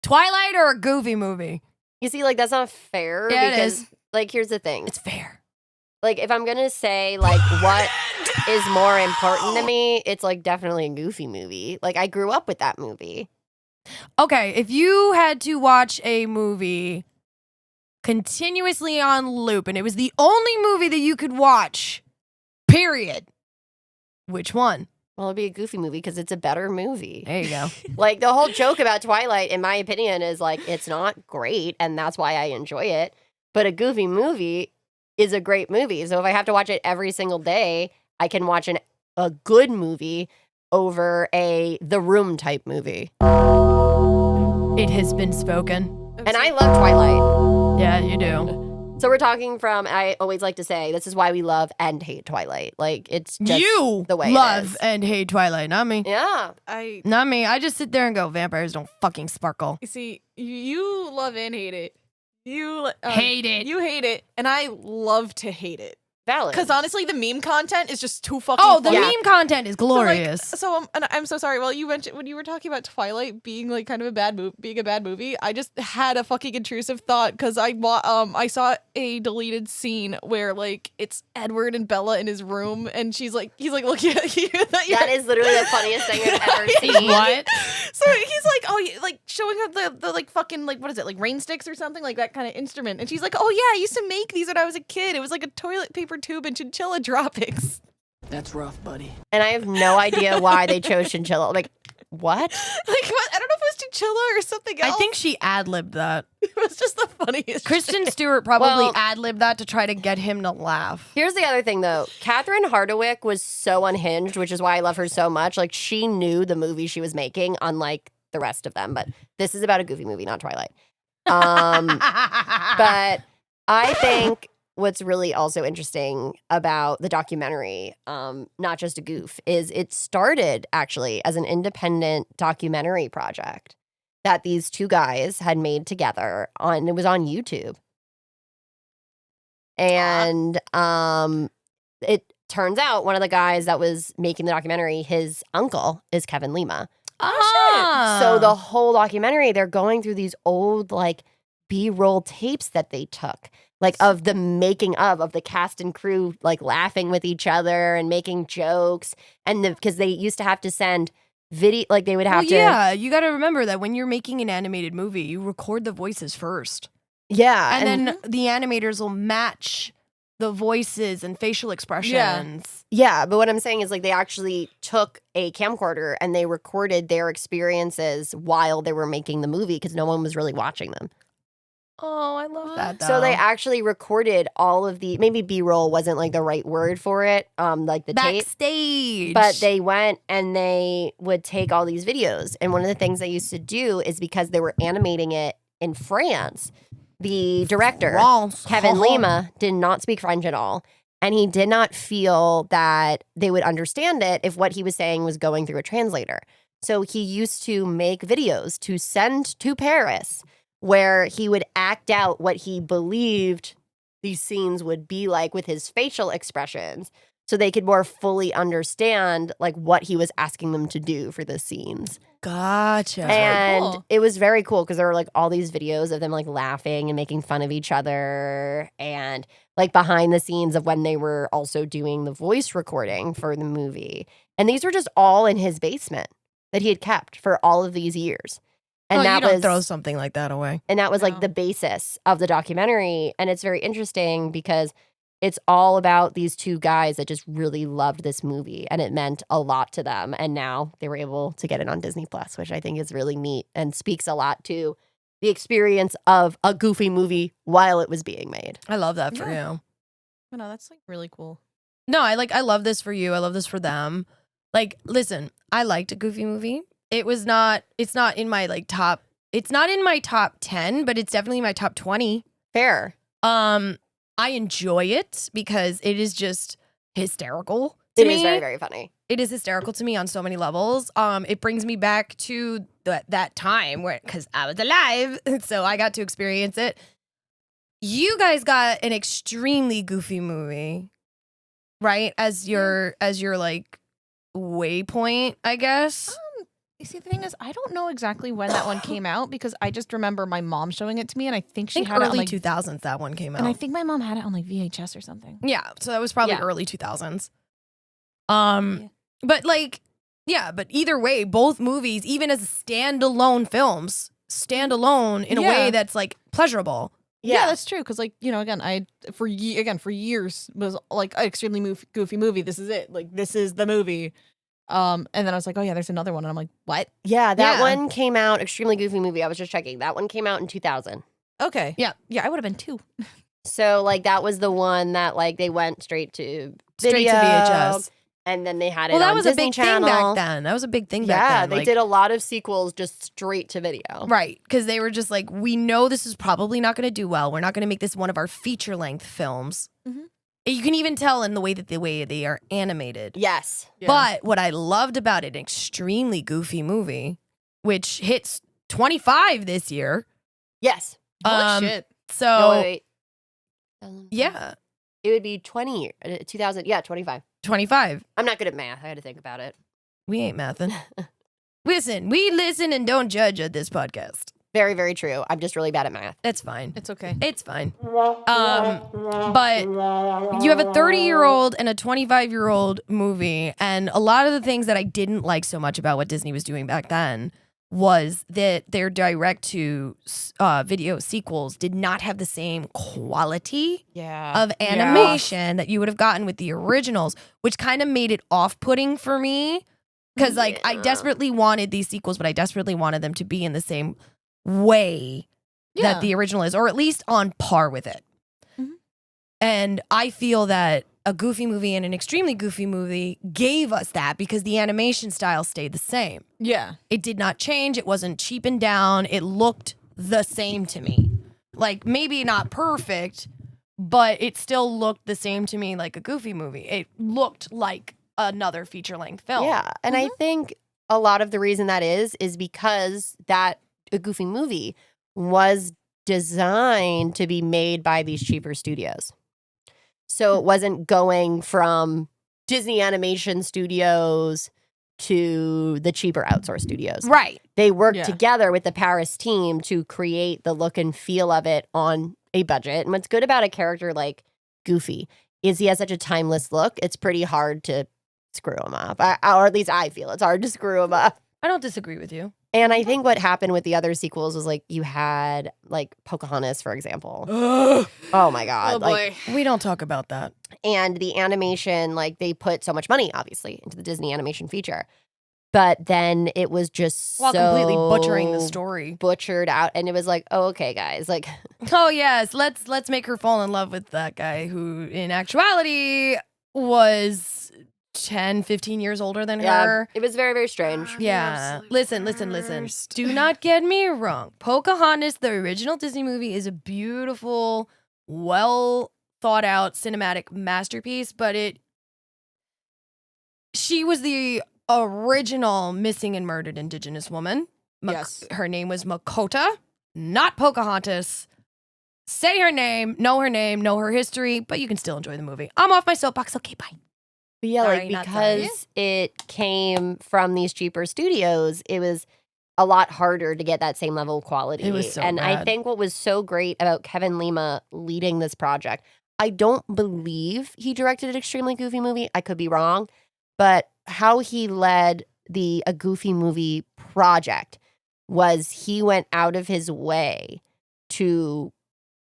Twilight or a Goofy movie? You see, like, that's not fair Yeah, it because, is. like, here's the thing. It's fair. Like, if I'm gonna say, like, what is more important to me, it's, like, definitely a Goofy movie. Like, I grew up with that movie. Okay, if you had to watch a movie continuously on loop and it was the only movie that you could watch, period, which one? Well, it'd be a Goofy movie because it's a better movie. There you go. Like, the whole joke about Twilight, in my opinion, is, like, it's not great, and that's why I enjoy it. But a Goofy movie is a great movie. So if I have to watch it every single day, I can watch a good movie over a The Room type movie. It has been spoken. And I love Twilight. Yeah, you do. So we're talking from, I always like to say, this is why we love and hate Twilight. Like, it's just You the way it love is. and hate Twilight, not me. Yeah. I Not me. I just sit there and go, vampires don't fucking sparkle. see. You love and hate it. You Hate it. You hate it, and I love to hate it. Valid. Because honestly, the meme content is just too fucking. Oh, the funny. meme content is glorious. And I'm so sorry. Well, you mentioned when you were talking about Twilight being like kind of a bad being a bad movie. I just had a fucking intrusive thought because I saw a deleted scene where like it's Edward and Bella in his room, and he's like looking at you. That is literally the funniest thing I've ever seen. What? So he's like, oh, like showing her the like fucking like what is it, like rain sticks or something, like that kind of instrument, and she's like, oh yeah, I used to make these when I was a kid. It was like a toilet paper tube and chinchilla droppings. That's rough, buddy. And I have no idea why they chose chinchilla. Like, what? Like what? I don't know if it was chinchilla or something else. I think she ad-libbed that. it was just the funniest. Kristen shit. Stewart probably Well- ad-libbed that to try to get him to laugh. Here's the other thing, though. Catherine Hardwicke was so unhinged, which is why I love her so much. Like, she knew the movie she was making, unlike the rest of them. But this is about a Goofy movie, not Twilight. But I think what's really also interesting about the documentary, not just a goof, is it started actually as an independent documentary project that these two guys had made together it was on YouTube. And it turns out one of the guys that was making the documentary, his uncle is Kevin Lima. So the whole documentary, they're going through these old like B-roll tapes that they took, like of the making of the cast and crew, like laughing with each other and making jokes, and because they used to have to send video, like they would have to. Yeah, you got to remember that when you're making an animated movie, you record the voices first. Yeah, And then the animators will match the voices and facial expressions. yeah, but what I'm saying is like they actually took a camcorder and they recorded their experiences while they were making the movie because no one was really watching them. Oh, I love that. So they though. actually recorded all of the, maybe B-roll wasn't like the right word for it, like the tape. backstage. But they went and they would take all these videos. And one of the things they used to do is because they were animating it in France, the director, France. Kevin Lima, did not speak French at all. And he did not feel that they would understand it if what he was saying was going through a translator. So he used to make videos to send to Paris where he would act out what he believed these scenes would be like with his facial expressions so they could more fully understand like what he was asking them to do for the scenes. Gotcha. And cool. it was very cool because there were like all these videos of them like laughing and making fun of each other, and like behind the scenes of when they were also doing the voice recording for the movie. And these were just all in his basement that he had kept for all of these years. And Oh, that you don't was throw something like that away. and that was like No. the basis of the documentary. And it's very interesting because it's all about these two guys that just really loved this movie and it meant a lot to them. And now they were able to get it on Disney Plus, which I think is really neat and speaks a lot to the experience of a Goofy movie while it was being made. I love that for Yeah. you. Oh, no, that's like really cool. No, I love this for you. I love this for them. Like, listen, I liked a Goofy movie. It's not in my like top, it's not in my top 10, but it's definitely my top 20. Fair. I enjoy it because it is just hysterical to It me. is very, very funny. It is hysterical to me on so many levels. It brings me back to that time where, because I was alive, so I got to experience it. You guys got an extremely Goofy movie, right? As your like waypoint, I guess. You see, the thing is, I don't know exactly when that one came out because I just remember my mom showing it to me, and I think I she think had it on early like, 2000s that one came out. and I think my mom had it on like VHS or something. Yeah, so that was probably Yeah. early 2000s. Yeah. But like, yeah, but either way, both movies, even as standalone films, stand alone in a way Yeah. that's like pleasurable. Yeah, that's true. Because like again, I for years was like an extremely goofy movie. This is it. Like this is the movie. And then I was like, oh yeah, there's another one, and I'm like, what? Yeah, that Yeah. one came out, extremely Goofy movie. I was just checking. That one came out in 2000. Okay. Yeah. Yeah, I would have been 2. So like that was the one that like they went straight to Straight to video, VHS. and then they had it Well, that on was Disney a big Channel. thing back then. That was a big thing back Yeah, then. they like- did a lot of sequels just straight to video. Right, because they were just like, we know this is probably not going to do well. We're not going to make this one of our feature-length films. Mhm. You can even tell in the way they are animated. Yes. But what I loved about it, an extremely Goofy movie, which hits 25 this year. Yes. Holy shit. So, No, wait. yeah, It would be 20 2000. Yeah, 25. 25. I'm not good at math. I had to think about it. We ain't mathing. Listen, we listen and don't judge at this podcast. Very, very true. I'm just really bad at math. That's fine. It's okay. It's fine. But you have a 30-year-old and a 25-year-old movie, and a lot of the things that I didn't like so much about what Disney was doing back then was that their direct to video sequels did not have the same quality Yeah. of animation that you would have gotten with the originals, which kind of made it off-putting for me. Because like I Yeah. desperately wanted these sequels, but I desperately wanted them to be in the same way Yeah. that the original is, or at least on par with it. Mhm. And I feel that a Goofy movie and an extremely Goofy movie gave us that because the animation style stayed the same. Yeah. It did not change. It wasn't cheapened down. It looked the same to me. Like maybe not perfect, but it still looked the same to me like a Goofy movie. It looked like another feature-length film. Yeah. And I think a lot of the reason that is because that a Goofy movie was designed to be made by these cheaper studios. So it wasn't going from Disney Animation Studios to the cheaper outsourced studios. Right. They worked Yeah. together with the Paris team to create the look and feel of it on a budget. And what's good about a character like Goofy is he has such a timeless look. It's pretty hard to screw him up. Or at least I feel it's hard to screw him up. I don't disagree with you. And I think what happened with the other sequels was like you had like Pocahontas, for example. Oh my God. Like, We don't talk about that. and the animation, like they put so much money, obviously, into the Disney animation feature. But then it was just While so completely butchering the story. butchered out. And it was like, oh, okay, guys. Like, Oh yes, let's make her fall in love with that guy who in actuality was 10, 15 years older than her. it was very, very strange. Yeah. Listen. Do not get me wrong. Pocahontas, the original Disney movie, is a beautiful, well thought out cinematic masterpiece, but she was the original missing and murdered Indigenous woman. Yes. Her name was Makota, not Pocahontas. Say her name, know her history, but you can still enjoy the movie. I'm off my soapbox. Okay, bye. But yeah, Sorry, like not sorry. because it came from these cheaper studios, it was a lot harder to get that same level of quality. It was so and I bad. think what was so great about Kevin Lima leading this project, I don't believe he directed an extremely goofy movie. I could be wrong, but how he led a goofy movie project was he went out of his way to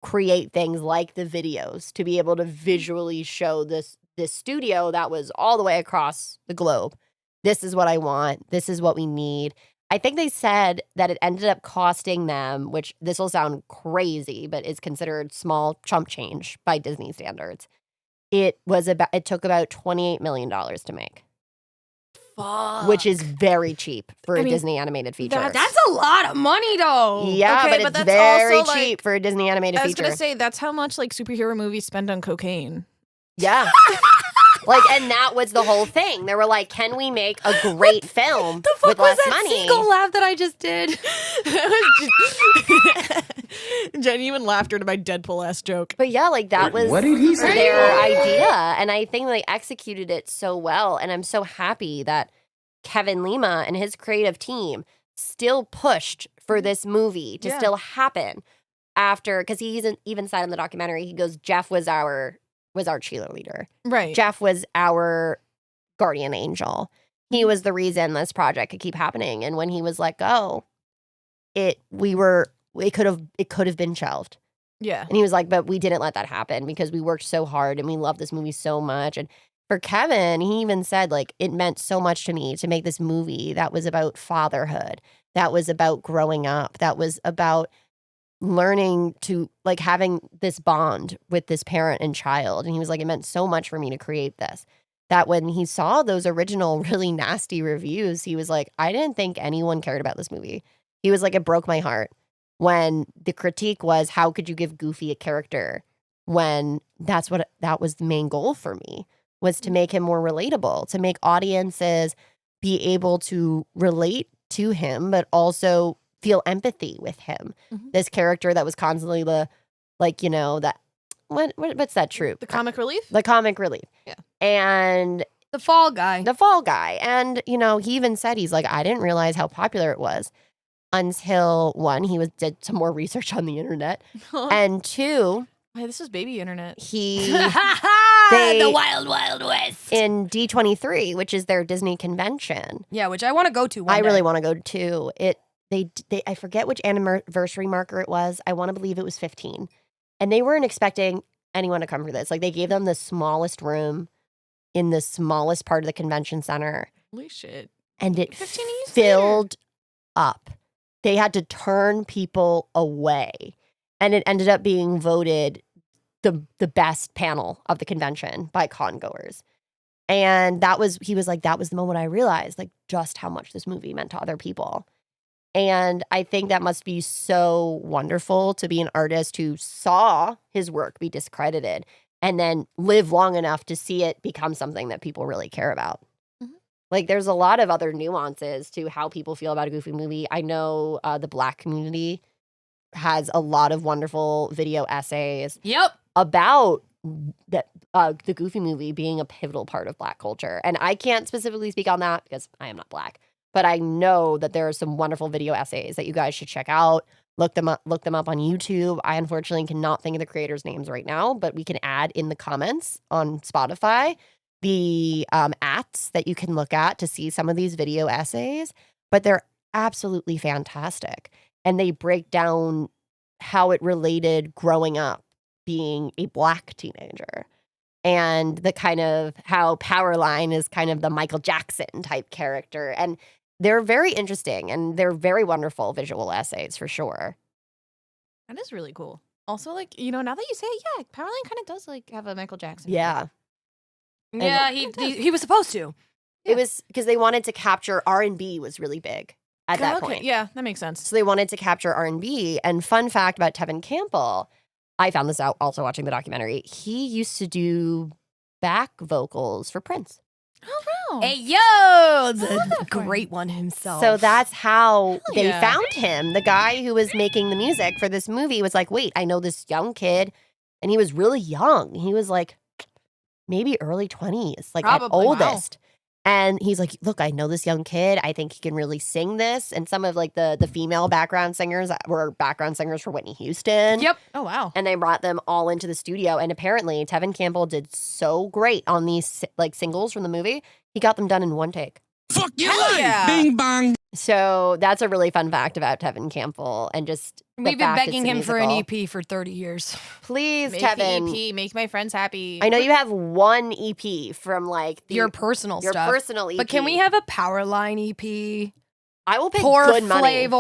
create things like the videos to be able to visually show this studio that was all the way across the globe. This is what I want. This is what we need. I think they said that it ended up costing them, which this will sound crazy, but is considered small chump change by Disney standards. It took about $28 million to make, Fuck. which is very cheap for I a mean, Disney animated feature. That's a lot of money, though. yeah, Okay, but but it's that's very also, like- cheap for a Disney animated I was feature. gonna say that's how much like superhero movies spend on cocaine. Yeah. And that was the whole thing. They were like, can we make a great film The fuck with was less that money? seagull laugh that I just did? Genuine laughter to my Deadpool-ass joke. But yeah, like that was What did he say? their idea. And I think they executed it so well. And I'm so happy that Kevin Lima and his creative team still pushed for this movie to Yeah. still happen after, because he even said in the documentary, he goes, Jeff was our cheerleader. Right. Jeff was our guardian angel. He was the reason this project could keep happening. And when he was let go, it could have been shelved. Yeah. And he was like, but we didn't let that happen because we worked so hard and we love this movie so much. And for Kevin, he even said, like, it meant so much to me to make this movie that was about fatherhood, that was about growing up, that was about learning to, like, having this bond with this parent and child. And he was like, it meant so much for me to create this, that when he saw those original really nasty reviews, he was like, I didn't think anyone cared about this movie. He was like, it broke my heart when the critique was, how could you give Goofy a character when that was the main goal for me, was to make him more relatable, to make audiences be able to relate to him, but also feel empathy with him. Mhm. This character that was constantly what's that trope? The comic relief? The comic relief. Yeah. And The fall guy. the fall guy. And, he even said, he's like, I didn't realize how popular it was until one, did some more research on the internet. And two, Hey, this is baby internet. he The wild, wild west. in D23, which is their Disney convention. Yeah, which I want to go to. I really want to go to it. I forget which anniversary marker it was. I want to believe it was 15. And they weren't expecting anyone to come for this. Like, they gave them the smallest room in the smallest part of the convention center, Holy shit. and it 15 years filled up. They had to turn people away. And it ended up being voted the best panel of the convention by congoers. And he was like, that was the moment I realized, like, just how much this movie meant to other people. And I think that must be so wonderful to be an artist who saw his work be discredited and then live long enough to see it become something that people really care about. Mhm. Like, there's a lot of other nuances to how people feel about a Goofy movie. I know the Black community has a lot of wonderful video essays Yep. about the Goofy movie being a pivotal part of Black culture. And I can't specifically speak on that because I am not Black, but I know that there are some wonderful video essays that you guys should check out. Look them up on YouTube. I unfortunately cannot think of the creators' names right now, but we can add in the comments on Spotify the ats that you can look at to see some of these video essays. But they're absolutely fantastic. And they break down how it related growing up being a Black teenager, and the kind of how Powerline is kind of the Michael Jackson type character. And they're very interesting and they're very wonderful visual essays for sure. That is really cool. Also, like, now that you say it, yeah, Powerline kind of does like have a Michael Jackson. Yeah. Yeah, he was supposed to. It was because they wanted to capture R&B was really big at that Okay, point. yeah, that makes sense. So they wanted to capture R&B. And fun fact about Tevin Campbell, I found this out also watching the documentary. He used to do back vocals for Prince. Oh, wow. Hey, yo, love the that for him. great one himself. So that's how they yeah. found him. The guy who was making the music for this movie was like, wait, I know this young kid. And he was really young. He was like maybe early 20s, like at Probably. Wow. oldest. And he's like, look, I know this young kid. I think he can really sing this. And some of like the female background singers were background singers for Whitney Houston. Yep. Oh wow. And they brought them all into the studio. And apparently Tevin Campbell did so great on these like singles from the movie. He got them done in one take. Fuck you! Hell yeah. Bing bang! So that's a really fun fact about Tevin Campbell. And just the We've been fact begging it's a him for an musical. EP for 30 years. Please, Make Tevin. the EP, make my friends happy. I know you have one EP from like Your personal your stuff. personal EP. But can we have a Powerline EP? I will pay Poor good money. flavor.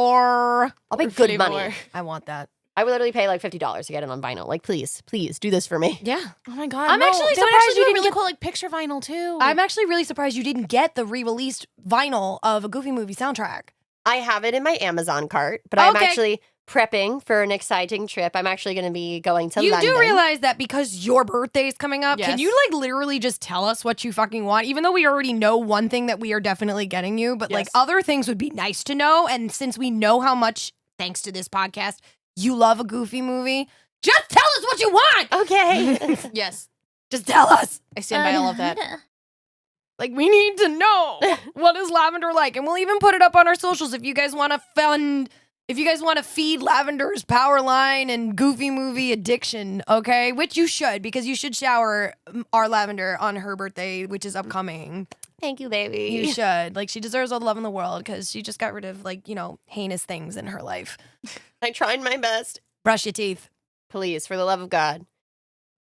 I'll pay Poor good flavor. money. I want that. I would literally pay like $50 to get it on vinyl. Like, please do this for me. Yeah. Oh my god. I'm no. actually They would surprised do you a didn't really get- cool like picture vinyl too. I'm actually really surprised you didn't get the re-released vinyl of a Goofy Movie soundtrack. I have it in my Amazon cart, but I'm Okay. actually prepping for an exciting trip. I'm actually going to be going to You London. do realize that because your birthday is coming up, Yes. can you like literally just tell us what you fucking want? Even though we already know one thing that we are definitely getting you, but like Yes. other things would be nice to know. And since we know how much, thanks to this podcast, you love a Goofy movie, just tell us what you want. Okay. yes. Just tell us. I stand by all of that. Like, we need to know what is Lavender like. And we'll even put it up on our socials if you guys want to feed Lavender's power line and Goofy Movie addiction, okay? Which you should, because you should shower our Lavender on her birthday, which is upcoming. Thank you, baby. You should. Like, she deserves all the love in the world because she just got rid of, like, you know, heinous things in her life. I tried my best. Brush your teeth. Please, for the love of God.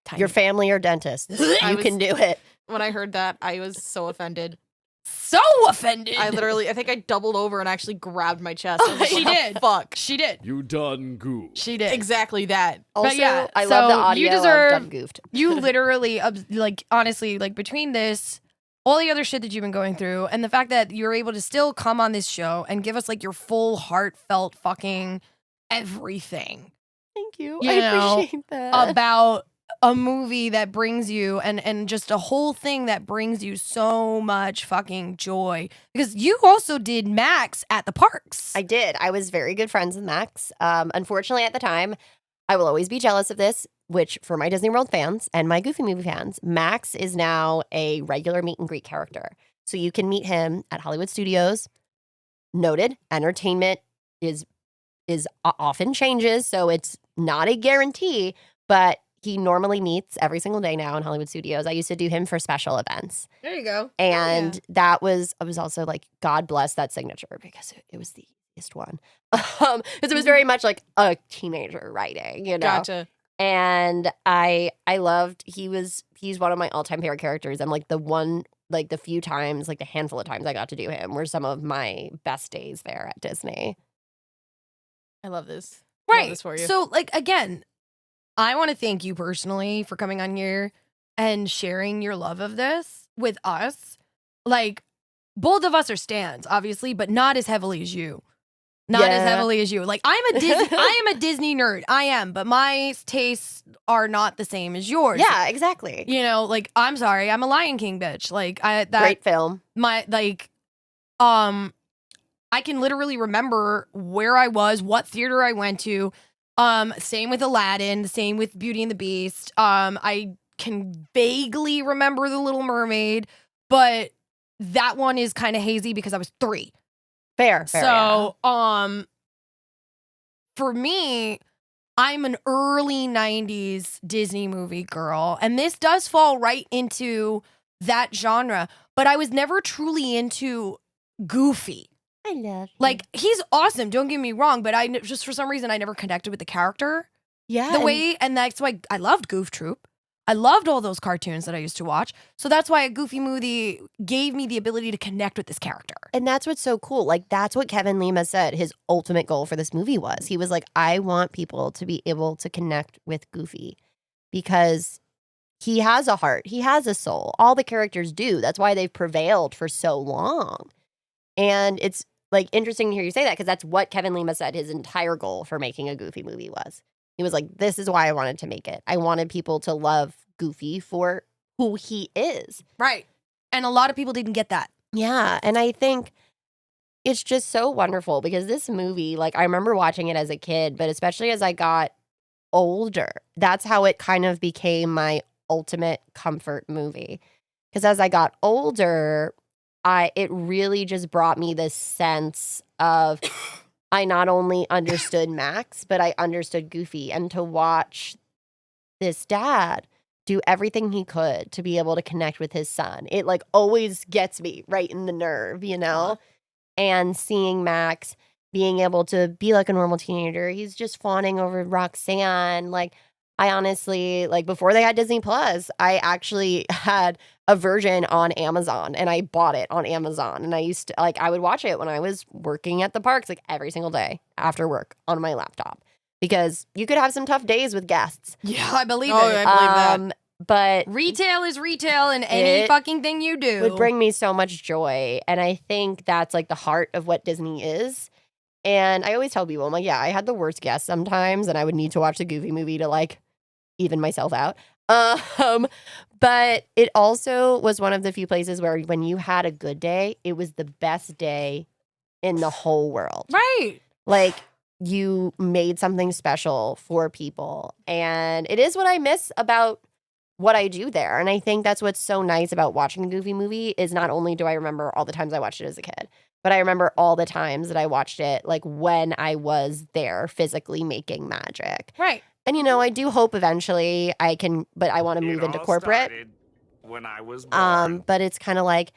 Tiny. Your family or dentist. You can do it. When I heard that, I was so offended. So offended. I think I doubled over and actually grabbed my chest. I was like, She what the did. Fuck. She did. You done goof. She did. Exactly that. Also, yeah, I love the so audio you deserve- of Dumb Goofed. You literally, like, honestly, like, between this, all the other shit that you've been going through, and the fact that you're able to still come on this show and give us, like, your full heartfelt fucking everything Thank you. You I know, appreciate that. about a movie that brings you, and just a whole thing that brings you so much fucking joy. Because you also did Max at the parks. I did. I was very good friends with Max. Unfortunately, at the time, I will always be jealous of this, which for my Disney World fans and my Goofy Movie fans, Max is now a regular meet and greet character. So you can meet him at Hollywood Studios. Noted, entertainment is often changes, so it's not a guarantee, but he normally meets every single day now in Hollywood Studios. I used to do him for special events. There you go. And I was also like, God bless that signature because it was the easiest one. Because it was very much like a teenager writing, you know? Gotcha. And I loved, he's one of my all-time favorite characters. And like the few times, like the handful of times I got to do him were some of my best days there at Disney. I love this. I love Right. this for you. So, like, again, I want to thank you personally for coming on here and sharing your love of this with us. Like, both of us are stans, obviously, but not as heavily as you. Not as Yeah. heavily as you. Like, I am a Disney nerd. I am, but my tastes are not the same as yours. Yeah, exactly. You know, like, I'm sorry, I'm a Lion King bitch. Like, Great film. I can literally remember where I was, what theater I went to. Same with Aladdin, same with Beauty and the Beast. I can vaguely remember The Little Mermaid, but that one is kind of hazy because I was 3. Fair. So, for me, I'm an early 90s Disney movie girl, and this does fall right into that genre, but I was never truly into Goofy. I love Like, he's awesome, don't get me wrong, but just for some reason I never connected with the character yeah, and that's why I loved Goof Troop. I loved all those cartoons that I used to watch. So that's why a Goofy movie gave me the ability to connect with this character. And that's what's so cool. Like, that's what Kevin Lima said his ultimate goal for this movie was. He was like, I want people to be able to connect with Goofy because he has a heart. He has a soul. All the characters do. That's why they've prevailed for so long. And it's like interesting to hear you say that because that's what Kevin Lima said his entire goal for making a Goofy movie was. He was like, this is why I wanted to make it. I wanted people to love Goofy for who he is. Right. And a lot of people didn't get that. Yeah. And I think it's just so wonderful because this movie, like, I remember watching it as a kid, but especially as I got older, that's how it kind of became my ultimate comfort movie. Because as I got older, it really just brought me this sense of I not only understood Max, but I understood Goofy. And to watch this dad do everything he could to be able to connect with his son, it like always gets me right in the nerve, you know? And seeing Max being able to be like a normal teenager, he's just fawning over Roxanne. Like, I honestly, like before they had Disney Plus, I actually had a version on Amazon and I bought it on Amazon. And I used to, like, I would watch it when I was working at the parks, like every single day after work on my laptop. Because you could have some tough days with guests. Yeah, I believe Oh, it. I believe that. But Retail is retail in any It fucking thing you do. would bring me so much joy. And I think that's like the heart of what Disney is. And I always tell people, I'm like, yeah, I had the worst guests sometimes, and I would need to watch the Goofy movie to like even myself out. But it also was one of the few places where when you had a good day, it was the best day in the whole world. Right. Like, you made something special for people. And it is what I miss about what I do there. And I think that's what's so nice about watching a Goofy movie is not only do I remember all the times I watched it as a kid, but I remember all the times that I watched it, like when I was there physically making magic. Right. And, you know, I do hope eventually I can, but I want to move It into all corporate. started when I was born. But it's kind of like,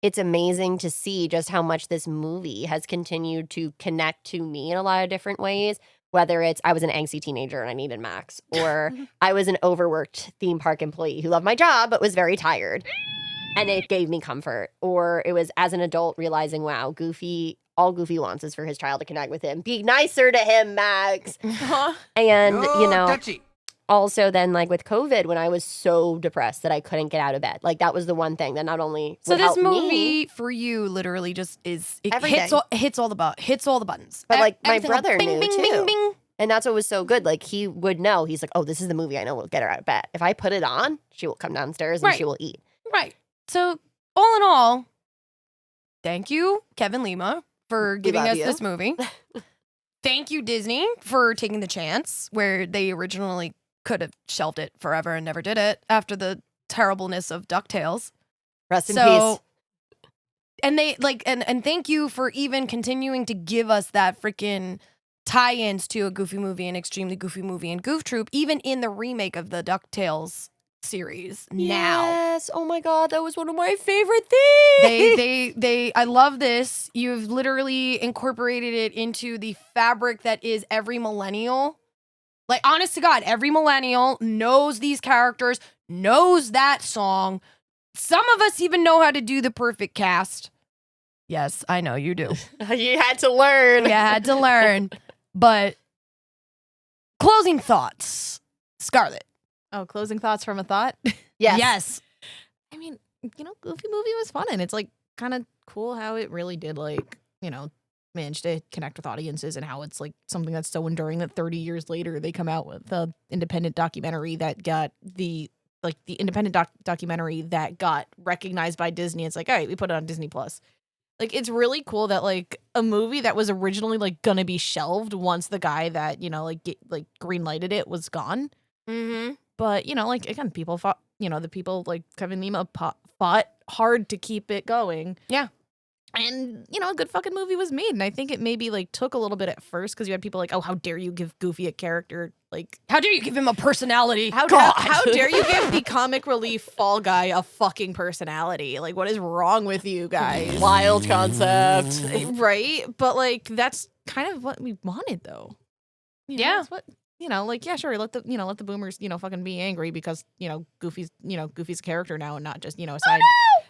it's amazing to see just how much this movie has continued to connect to me in a lot of different ways. Whether it's I was an angsty teenager and I needed Max, or I was an overworked theme park employee who loved my job but was very tired and it gave me comfort. Or it was as an adult realizing, wow, Goofy, all Goofy wants is for his child to connect with him. Be nicer to him, Max. And, you know, also then like with COVID when I was so depressed that I couldn't get out of bed. Like that was the one thing that not only So would this help movie me, for you literally just is it Everything. hits all the buttons. But, like, my Everything will brother bing, knew, bing, too. bing, bing. and that's what was so good. Like he would know. He's like, oh, this is the movie I know will get her out of bed. If I put it on, she will come downstairs and Right. she will eat. Right. So all in all, thank you, Kevin Lima, for giving love us you. this movie. Thank you, Disney, for taking the chance where they originally could have shelved it forever and never did it after the terribleness of DuckTales. Rest in So, peace. and they like, and thank you for even continuing to give us that freaking tie-ins to a Goofy movie, an extremely Goofy movie, and Goof Troop, even in the remake of the DuckTales series. Now, Yes. Oh my God, that was one of my favorite things. they. I love this. You've literally incorporated it into the fabric that is every millennial. Like, honest to God, every millennial knows these characters, knows that song. Some of us even know how to do the perfect cast. Yes, I know you do. You had to learn. Yeah, I had to learn. But closing thoughts, Scarlett. Oh, closing thoughts from a thought. Yes. Yes. I mean, you know, Goofy movie was fun, and it's like kind of cool how it really did, like, you know, manage to connect with audiences, and how it's like something that's so enduring that 30 years later they come out with the independent documentary that got the independent documentary that got recognized by Disney. It's like, all right, we put it on Disney Plus. Like, it's really cool that like a movie that was originally like gonna be shelved once the guy that, you know, like green lighted it was gone. Mm-hmm. But, you know, like, again, people fought, you know, the people like Kevin Lima fought hard to keep it going. Yeah. And, you know, a good fucking movie was made. And I think it maybe like took a little bit at first because you had people like, oh, how dare you give Goofy a character? Like, How dare you give him a personality? how dare you give the comic relief fall guy a fucking personality? Like, what is wrong with you guys? Wild concept. Right? But like, that's kind of what we wanted though. You know, Yeah. that's what, you know, like, yeah, sure, let the boomers, you know, fucking be angry because, you know, Goofy's a character now and not just, you know, a side,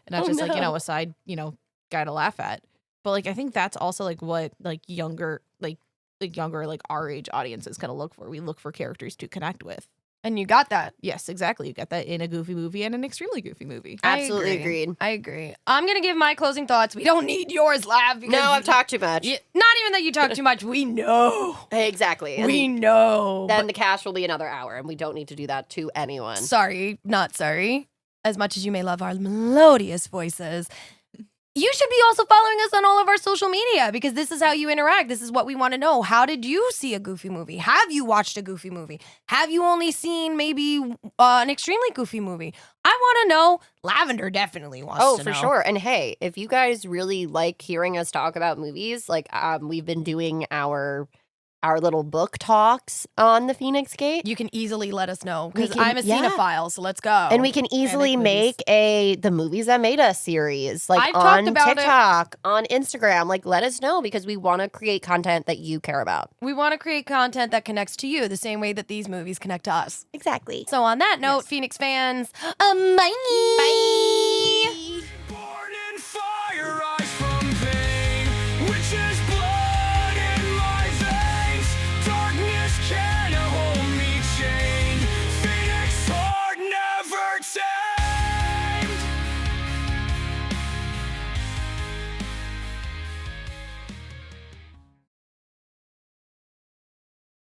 and not Oh, just like, you no. know, a side, you know, guy to laugh at. But like, I think that's also like what like younger like our age audiences kind of look for. We look for characters to connect with. And you got that. Yes, exactly. You get that in a Goofy movie and an extremely Goofy movie. Absolutely I agree. agreed. I agree. I'm going to give my closing thoughts. We don't need yours, Lav. Because No, I've talked too much. Not even that you talk too much. We know. Exactly. And We know. then the cast will be another hour, and we don't need to do that to anyone. Sorry, not sorry. As much as you may love our melodious voices, you should be also following us on all of our social media because this is how you interact. This is what we want to know. How did you see a Goofy movie? Have you watched a Goofy movie? Have you only seen maybe an extremely Goofy movie? I want to know. Lavender definitely wants to know. Oh, for sure. And hey, if you guys really like hearing us talk about movies, like we've been doing our little book talks on the Phoenix Gate. You can easily let us know because can- I'm a yeah. cinephile, so let's go. And we can easily make the Movies That Made Us series, like I've on talked about it. TikTok, on Instagram. Like, let us know because we want to create content that you care about. We want to create content that connects to you the same way that these movies connect to us. Exactly. So on that note, Phoenix fans, bye. Bye.